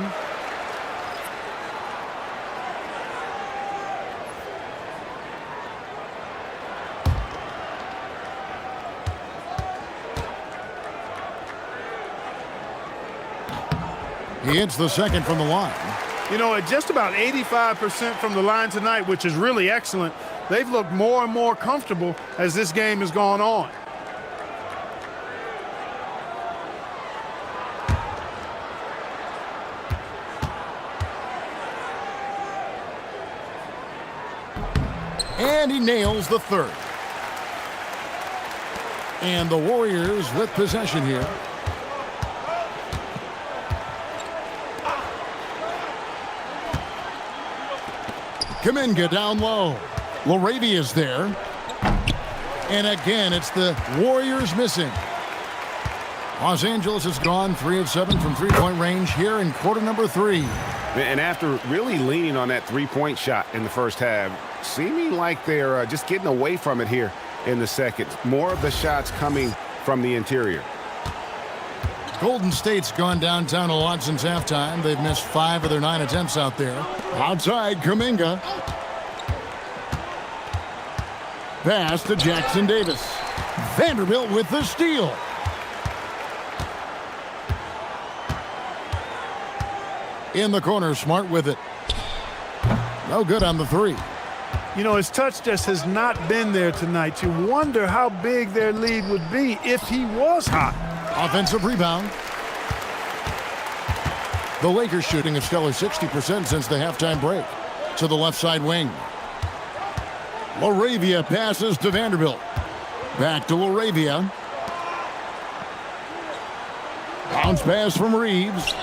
He hits the second from the line. You know, at just about 85% from the line tonight, which is really excellent, they've looked more and more comfortable as this game has gone on. And he nails the third. And the Warriors with possession here. Kuminga down low. LaRavia's there. And again, it's the Warriors missing. Los Angeles has gone 3 of 7 from three-point range here in quarter number 3. And after really leaning on that three-point shot in the first half, seeming like they're just getting away from it here in the second. More of the shots coming from the interior. Golden State's gone downtown a lot since halftime. They've missed 5 of their 9 attempts out there. Outside, Kuminga. Pass to Jackson Davis. Vanderbilt with the steal. In the corner, Smart with it. No good on the 3. You know, his touch just has not been there tonight. You wonder how big their lead would be if he was hot. Offensive rebound. The Lakers shooting a stellar 60% since the halftime break. To the left side wing. Laravia passes to Vanderbilt. Back to Laravia. Bounce pass from Reeves.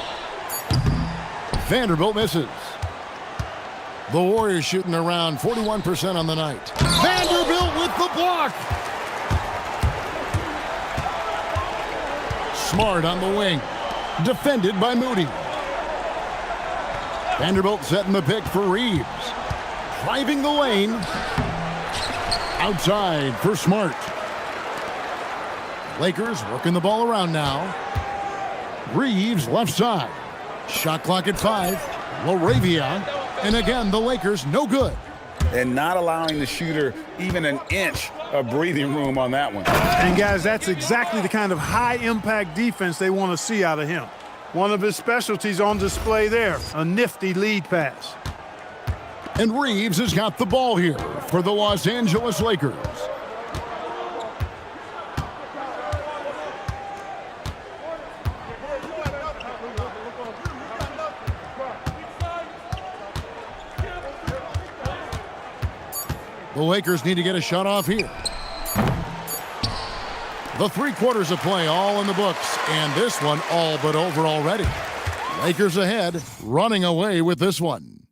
Vanderbilt misses. The Warriors shooting around 41% on the night. Vanderbilt with the block. Smart on the wing. Defended by Moody. Vanderbilt setting the pick for Reeves. Driving the lane. Outside for Smart. Lakers working the ball around now. Reeves left side. Shot clock at 5. Laravia. And again, the Lakers no good. And not allowing the shooter even an inch of breathing room on that one. And guys, that's exactly the kind of high-impact defense they want to see out of him. One of his specialties on display there, a nifty lead pass. And Reeves has got the ball here for the Los Angeles Lakers. The Lakers need to get a shot off here. The 3 quarters of play all in the books, and this one all but over already. Lakers ahead, running away with this one.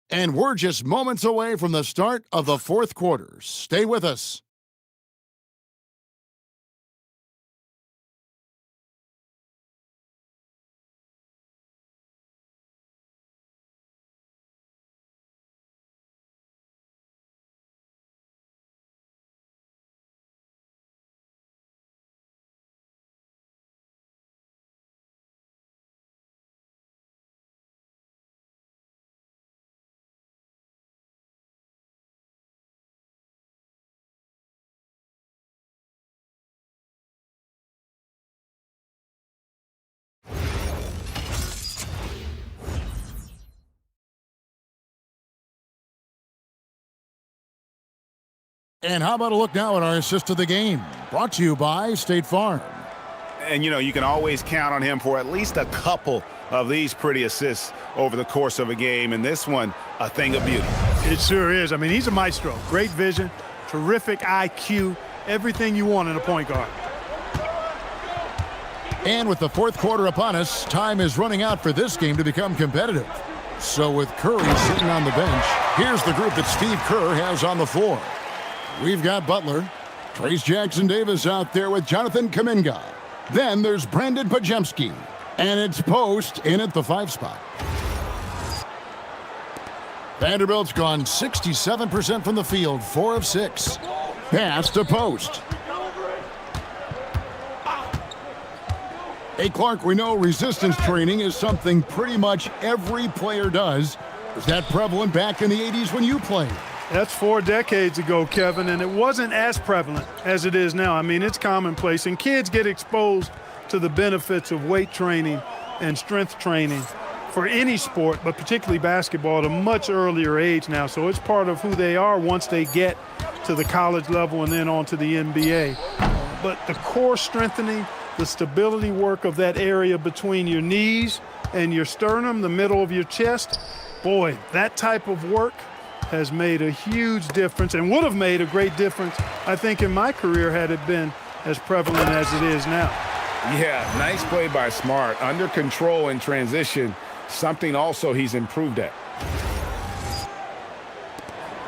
And we're just moments away from the start of the 4th quarter. Stay with us. And how about a look now at our assist of the game? Brought to you by State Farm. And, you know, you can always count on him for at least a couple of these pretty assists over the course of a game. And this one, a thing of beauty. It sure is. I mean, he's a maestro. Great vision, terrific IQ, everything you want in a point guard. And with the 4th quarter upon us, time is running out for this game to become competitive. So with Curry sitting on the bench, here's the group that Steve Kerr has on the floor. We've got Butler, Trace Jackson Davis out there with Jonathan Kuminga. Then there's Brandon Pajemski, and it's Post in at the 5 spot. Vanderbilt's gone 67% from the field, 4 of 6. Pass to Post. Hey, Clark, we know resistance training is something pretty much every player does. Was that prevalent back in the 80s when you played? That's 4 decades ago, Kevin, and it wasn't as prevalent as it is now. I mean, it's commonplace, and kids get exposed to the benefits of weight training and strength training for any sport, but particularly basketball, at a much earlier age now. So it's part of who they are once they get to the college level and then on to the NBA. But the core strengthening, the stability work of that area between your knees and your sternum, the middle of your chest, boy, that type of work has made a huge difference and would have made a great difference, I think, in my career had it been as prevalent as it is now. Yeah, nice play by Smart. Under control in transition, something also he's improved at.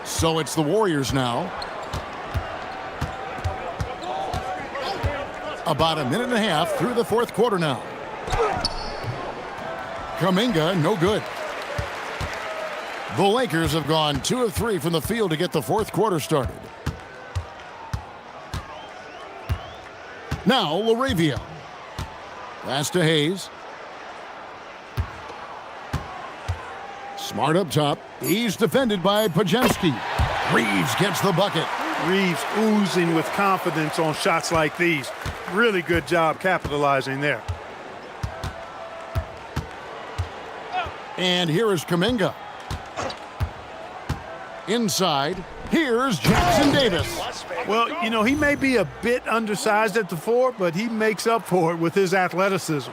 So it's the Warriors now. About a minute and a half through the 4th quarter now. Kuminga, no good. The Lakers have gone 2 of 3 from the field to get the 4th quarter started. Now, Laravia. Pass to Hayes. Smart up top. He's defended by Pajemski. Reeves gets the bucket. Reeves oozing with confidence on shots like these. Really good job capitalizing there. And here is Kuminga. Inside, here's Jackson Davis. Well, you know, he may be a bit undersized at the 4, but he makes up for it with his athleticism.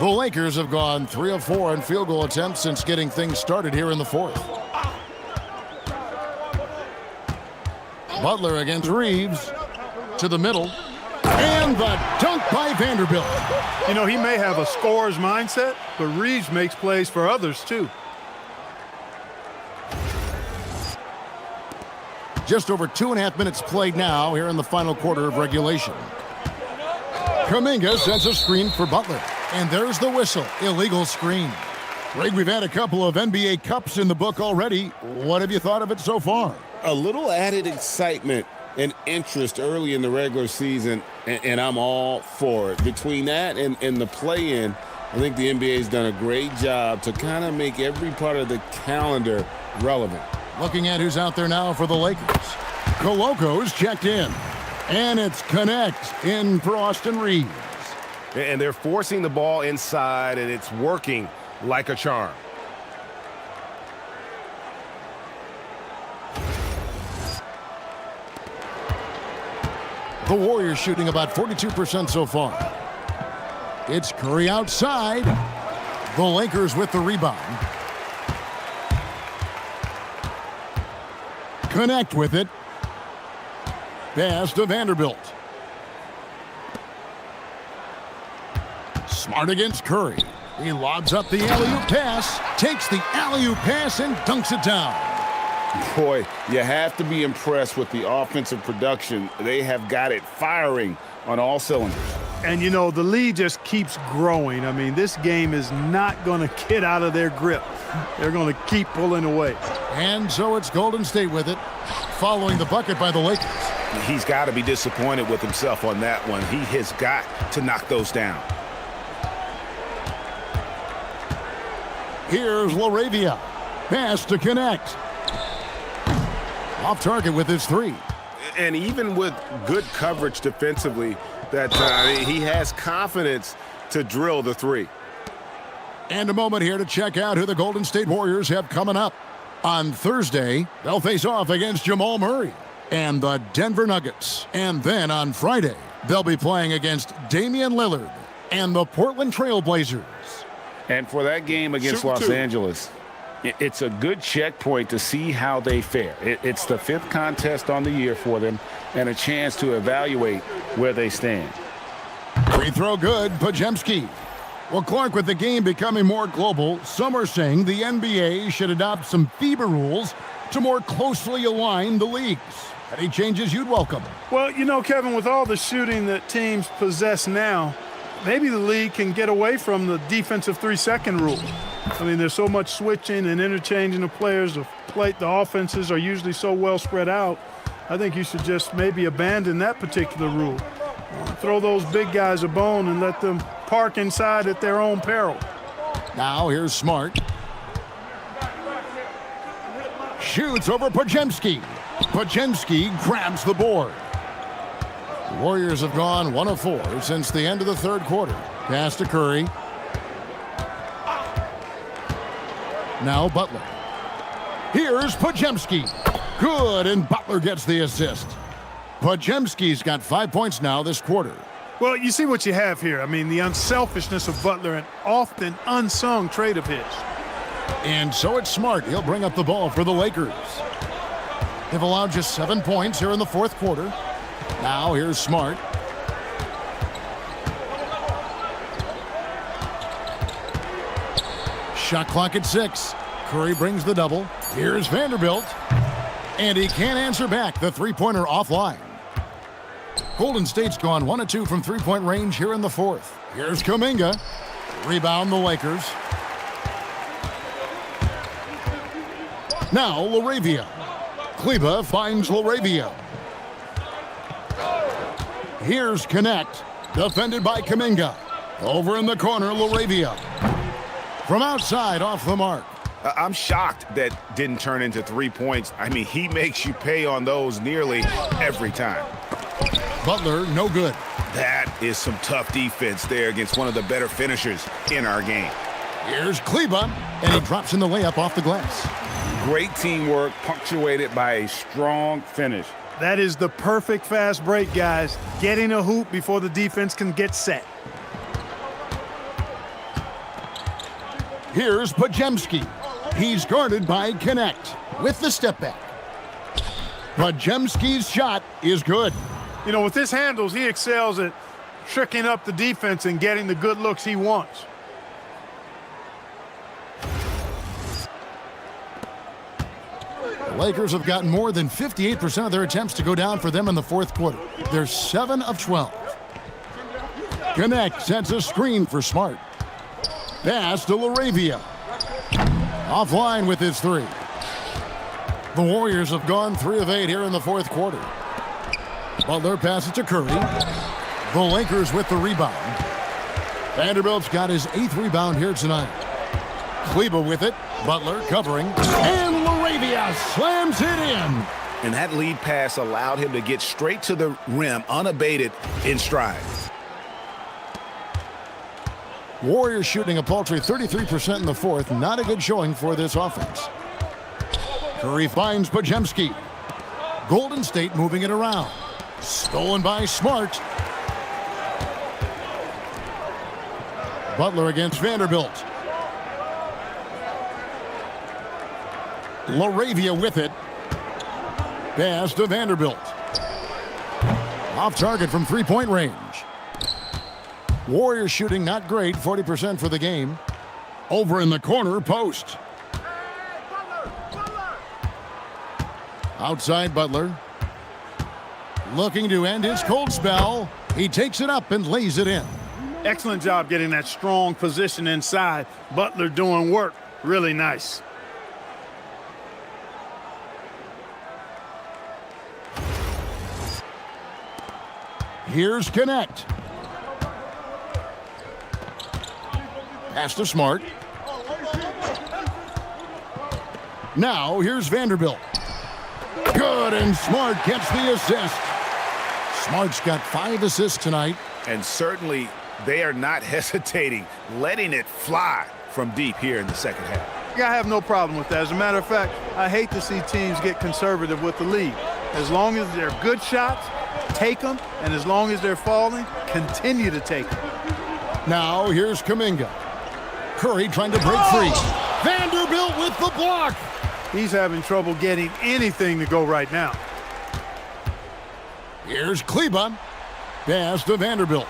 The Lakers have gone 3 of 4 on field goal attempts since getting things started here in the 4th. Butler against Reeves. To the middle. And the dunk by Vanderbilt. You know, he may have a scorer's mindset, but Reeves makes plays for others, too. Just over 2.5 minutes played now here in the final quarter of regulation. Kuminga sends a screen for Butler. And there's the whistle. Illegal screen. Greg, we've had a couple of NBA Cups in the book already. What have you thought of it so far? A little added excitement and interest early in the regular season, and I'm all for it. Between that and the play-in, I think the NBA's done a great job to kind of make every part of the calendar relevant. Looking at who's out there now for the Lakers. Coloco's checked in. And it's Connect in for Austin Reeves. And they're forcing the ball inside, and it's working like a charm. The Warriors shooting about 42% so far. It's Curry outside. The Lakers with the rebound. Connect with it. Pass to Vanderbilt. Smart against Curry. He lobs up the alley-oop pass, takes the alley-oop pass and dunks it down. Boy, you have to be impressed with the offensive production. They have got it firing on all cylinders. And, you know, the lead just keeps growing. I mean, this game is not going to get out of their grip. They're going to keep pulling away. And so it's Golden State with it, following the bucket by the Lakers. He's got to be disappointed with himself on that one. He has got to knock those down. Here's LaRavia. Pass to Connect. Off target with his 3. And even with good coverage defensively, that he has confidence to drill the 3. And a moment here to check out who the Golden State Warriors have coming up. On Thursday, they'll face off against Jamal Murray and the Denver Nuggets. And then on Friday, they'll be playing against Damian Lillard and the Portland Trail Blazers. And for that game against Los Angeles, it's a good checkpoint to see how they fare. It's the 5th contest on the year for them and a chance to evaluate where they stand. Free throw good, Pajemski. Well, Clark, with the game becoming more global, some are saying the NBA should adopt some FIBA rules to more closely align the leagues. Any changes you'd welcome? Well, you know, Kevin, with all the shooting that teams possess now, maybe the league can get away from the defensive 3-second rule. I mean, there's so much switching and interchanging of players. The offenses are usually so well spread out. I think you should just maybe abandon that particular rule. Throw those big guys a bone and let them park inside at their own peril. Now here's Smart. Shoots over Pajemski. Pajemski grabs the board. The Warriors have gone 1 of 4 since the end of the 3rd quarter. Pass to Curry. Now Butler. Here's Pajemski. Good, and Butler gets the assist. Pajemski's got 5 points now this quarter. Well, you see what you have here. I mean, the unselfishness of Butler, an often unsung trait of his. And so it's Smart. He'll bring up the ball for the Lakers. They've allowed just 7 points here in the 4th quarter. Now here's Smart. Shot clock at 6. Curry brings the double. Here's Vanderbilt. And he can't answer back. The three-pointer offline. Golden State's gone 1 of 2 from three-point range here in the 4th. Here's Kuminga. Rebound the Lakers. Now LaRavia. Kleba finds LaRavia. Here's Connect, defended by Kuminga. Over in the corner, LaRavia. From outside, off the mark. I'm shocked that didn't turn into 3 points. I mean, he makes you pay on those nearly every time. Butler, no good. That is some tough defense there against one of the better finishers in our game. Here's Kleba, and he drops in the layup off the glass. Great teamwork, punctuated by a strong finish. That is the perfect fast break, guys. Getting a hoop before the defense can get set. Here's Pajemski. He's guarded by Connect with the step back. Pajemski's shot is good. You know, with his handles, he excels at tricking up the defense and getting the good looks he wants. The Lakers have gotten more than 58% of their attempts to go down for them in the fourth quarter. They're 7 of 12. Connect sets a screen for Smart. Pass to LaRavia. Offline with his three. The Warriors have gone 3 of 8 here in the fourth quarter. Butler passes to Curry. The Lakers with the rebound. Vanderbilt's got his 8th rebound here tonight. Kleba with it. Butler covering. And LaRavia slams it in. And that lead pass allowed him to get straight to the rim unabated in stride. Warriors shooting a paltry 33% in the fourth. Not a good showing for this offense. Curry finds Pajemski. Golden State moving it around. Stolen by Smart. Butler against Vanderbilt. LaRavia with it. Pass to Vanderbilt. Off target from three-point range. Warriors shooting not great, 40% for the game. Over in the corner, post. Outside Butler. Looking to end his cold spell. He takes it up and lays it in. Excellent job getting that strong position inside. Butler doing work. Really nice. Here's Connect. Pass to Smart. Now here's Vanderbilt. Good, and Smart gets the assist. Smart's got 5 assists tonight. And certainly they are not hesitating, letting it fly from deep here in the second half. I have no problem with that. As a matter of fact, I hate to see teams get conservative with the lead. As long as they're good shots, take them, and as long as they're falling, continue to take them. Now here's Kuminga. Curry trying to break free. Vanderbilt with the block. He's having trouble getting anything to go right now. Here's Kleba. Pass to Vanderbilt.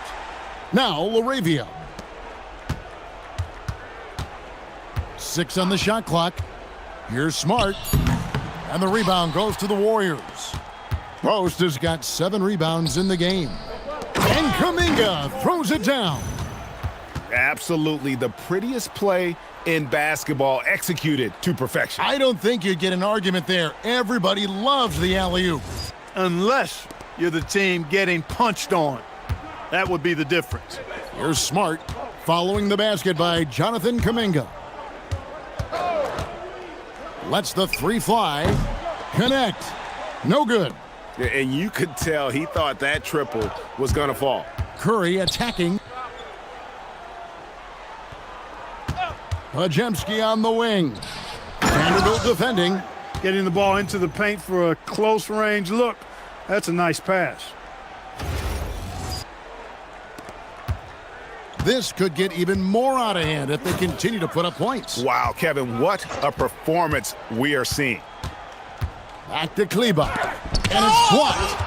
Now LaRavia. 6 on the shot clock. Here's Smart. And the rebound goes to the Warriors. Post has got 7 rebounds in the game. And Kuminga throws it down. Absolutely the prettiest play in basketball, executed to perfection. I don't think you'd get an argument there. Everybody loves the alley-oop. Unless you're the team getting punched on. That would be the difference. Here's Smart following the basket by Jonathan Kuminga. Lets the 3 fly. Connect. No good. And you could tell he thought that triple was going to fall. Curry attacking. Pajemski on the wing. Vanderbilt defending. Getting the ball into the paint for a close range look. That's a nice pass. This could get even more out of hand if they continue to put up points. Wow, Kevin, what a performance we are seeing. Back to Kleba. And it's blocked.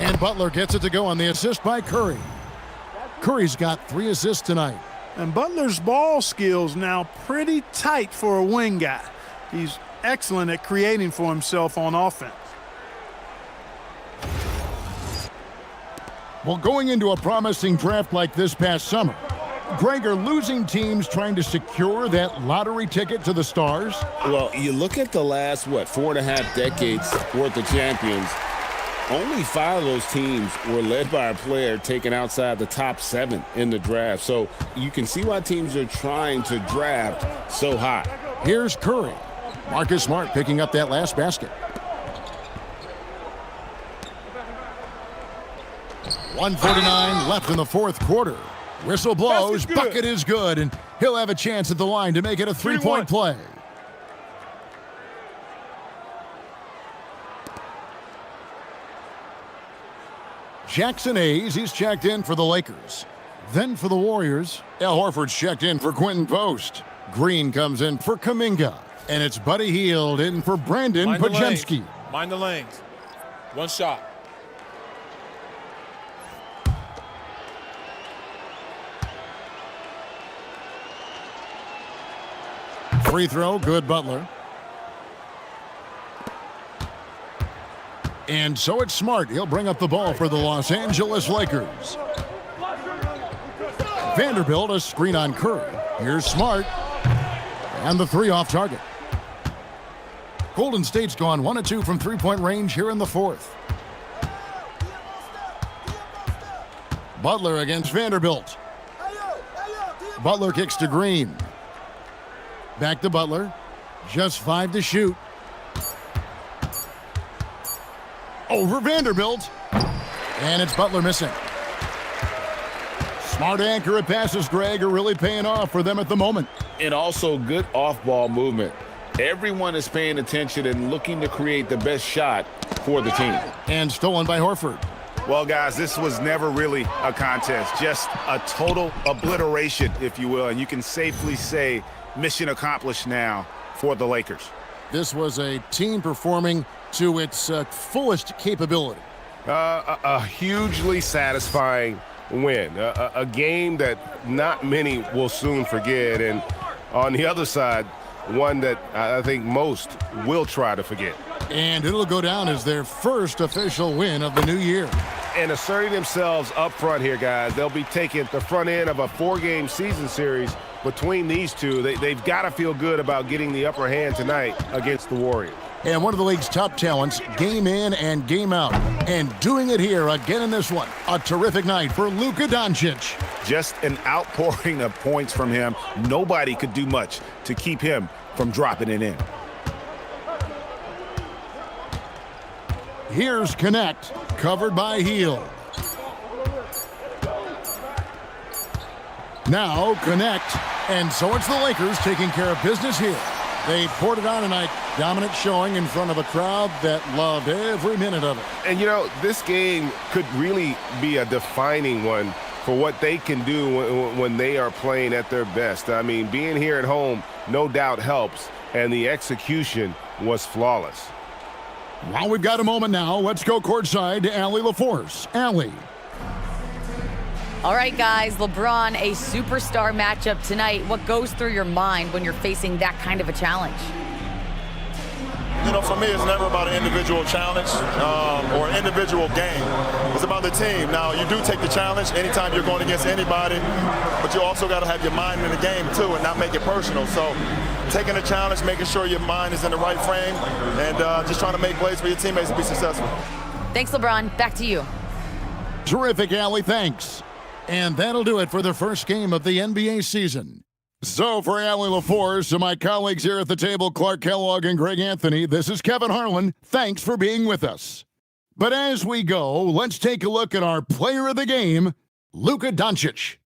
And Butler gets it to go on the assist by Curry. Curry's got 3 assists tonight. And Butler's ball skills now pretty tight for a wing guy. He's excellent at creating for himself on offense. Well, going into a promising draft like this past summer, Greg, are losing teams trying to secure that lottery ticket to the stars? Well, you look at the last, 4.5 decades worth of champions. Only 5 of those teams were led by a player taken outside the top 7 in the draft. So you can see why teams are trying to draft so high. Here's Curry. Marcus Smart picking up that last basket. 1:49 left in the fourth quarter. Whistle blows, bucket is good, and he'll have a chance at the line to make it a three-point play. Jackson Hayes, he's checked in for the Lakers. Then for the Warriors, Al Horford's checked in for Quentin Post. Green comes in for Kuminga. And it's Buddy Hield in for Brandon Podziemski. Mind the lanes. One shot. Free throw, good Butler. And so it's Smart. He'll bring up the ball for the Los Angeles Lakers. Vanderbilt, a screen on Curry. Here's Smart. And the three off target. Golden State's gone 1 of 2 from three-point range here in the fourth. Butler against Vanderbilt. Butler kicks to Green. Back to Butler. Just 5 to shoot. Over Vanderbilt. And it's Butler missing. Smart accurate passes, Greg, are really paying off for them at the moment. And also good off-ball movement. Everyone is paying attention and looking to create the best shot for the team. And stolen by Horford. Well, guys, this was never really a contest. Just a total obliteration, if you will. And you can safely say mission accomplished now for the Lakers. This was a team performing to its fullest capability. A hugely satisfying win. A game that not many will soon forget. And on the other side, one that I think most will try to forget. And it'll go down as their first official win of the new year. And asserting themselves up front here, guys. They'll be taking the front end of a 4-game season series between these two. They've got to feel good about getting the upper hand tonight against the Warriors. And one of the league's top talents, game in and game out. And doing it here again in this one. A terrific night for Luka Doncic. Just an outpouring of points from him. Nobody could do much to keep him from dropping it in. Here's Connect, covered by Hield. Now Connect, and so it's the Lakers taking care of business here. They poured it on tonight, dominant showing in front of a crowd that loved every minute of it. And, you know, this game could really be a defining one for what they can do when they are playing at their best. I mean, being here at home no doubt helps, and the execution was flawless. Well, we've got a moment now. Let's go courtside to Allie LaForce. Allie. All right, guys, LeBron, a superstar matchup tonight. What goes through your mind when you're facing that kind of a challenge? You know, for me, it's never about an individual challenge or an individual game. It's about the team. Now, you do take the challenge anytime you're going against anybody, but you also got to have your mind in the game, too, and not make it personal. So taking the challenge, making sure your mind is in the right frame, and just trying to make plays for your teammates to be successful. Thanks, LeBron. Back to you. Terrific, Allie. Thanks. And that'll do it for the first game of the NBA season. So for Allie LaForce and my colleagues here at the table, Clark Kellogg and Greg Anthony, this is Kevin Harlan. Thanks for being with us. But as we go, let's take a look at our player of the game, Luka Doncic.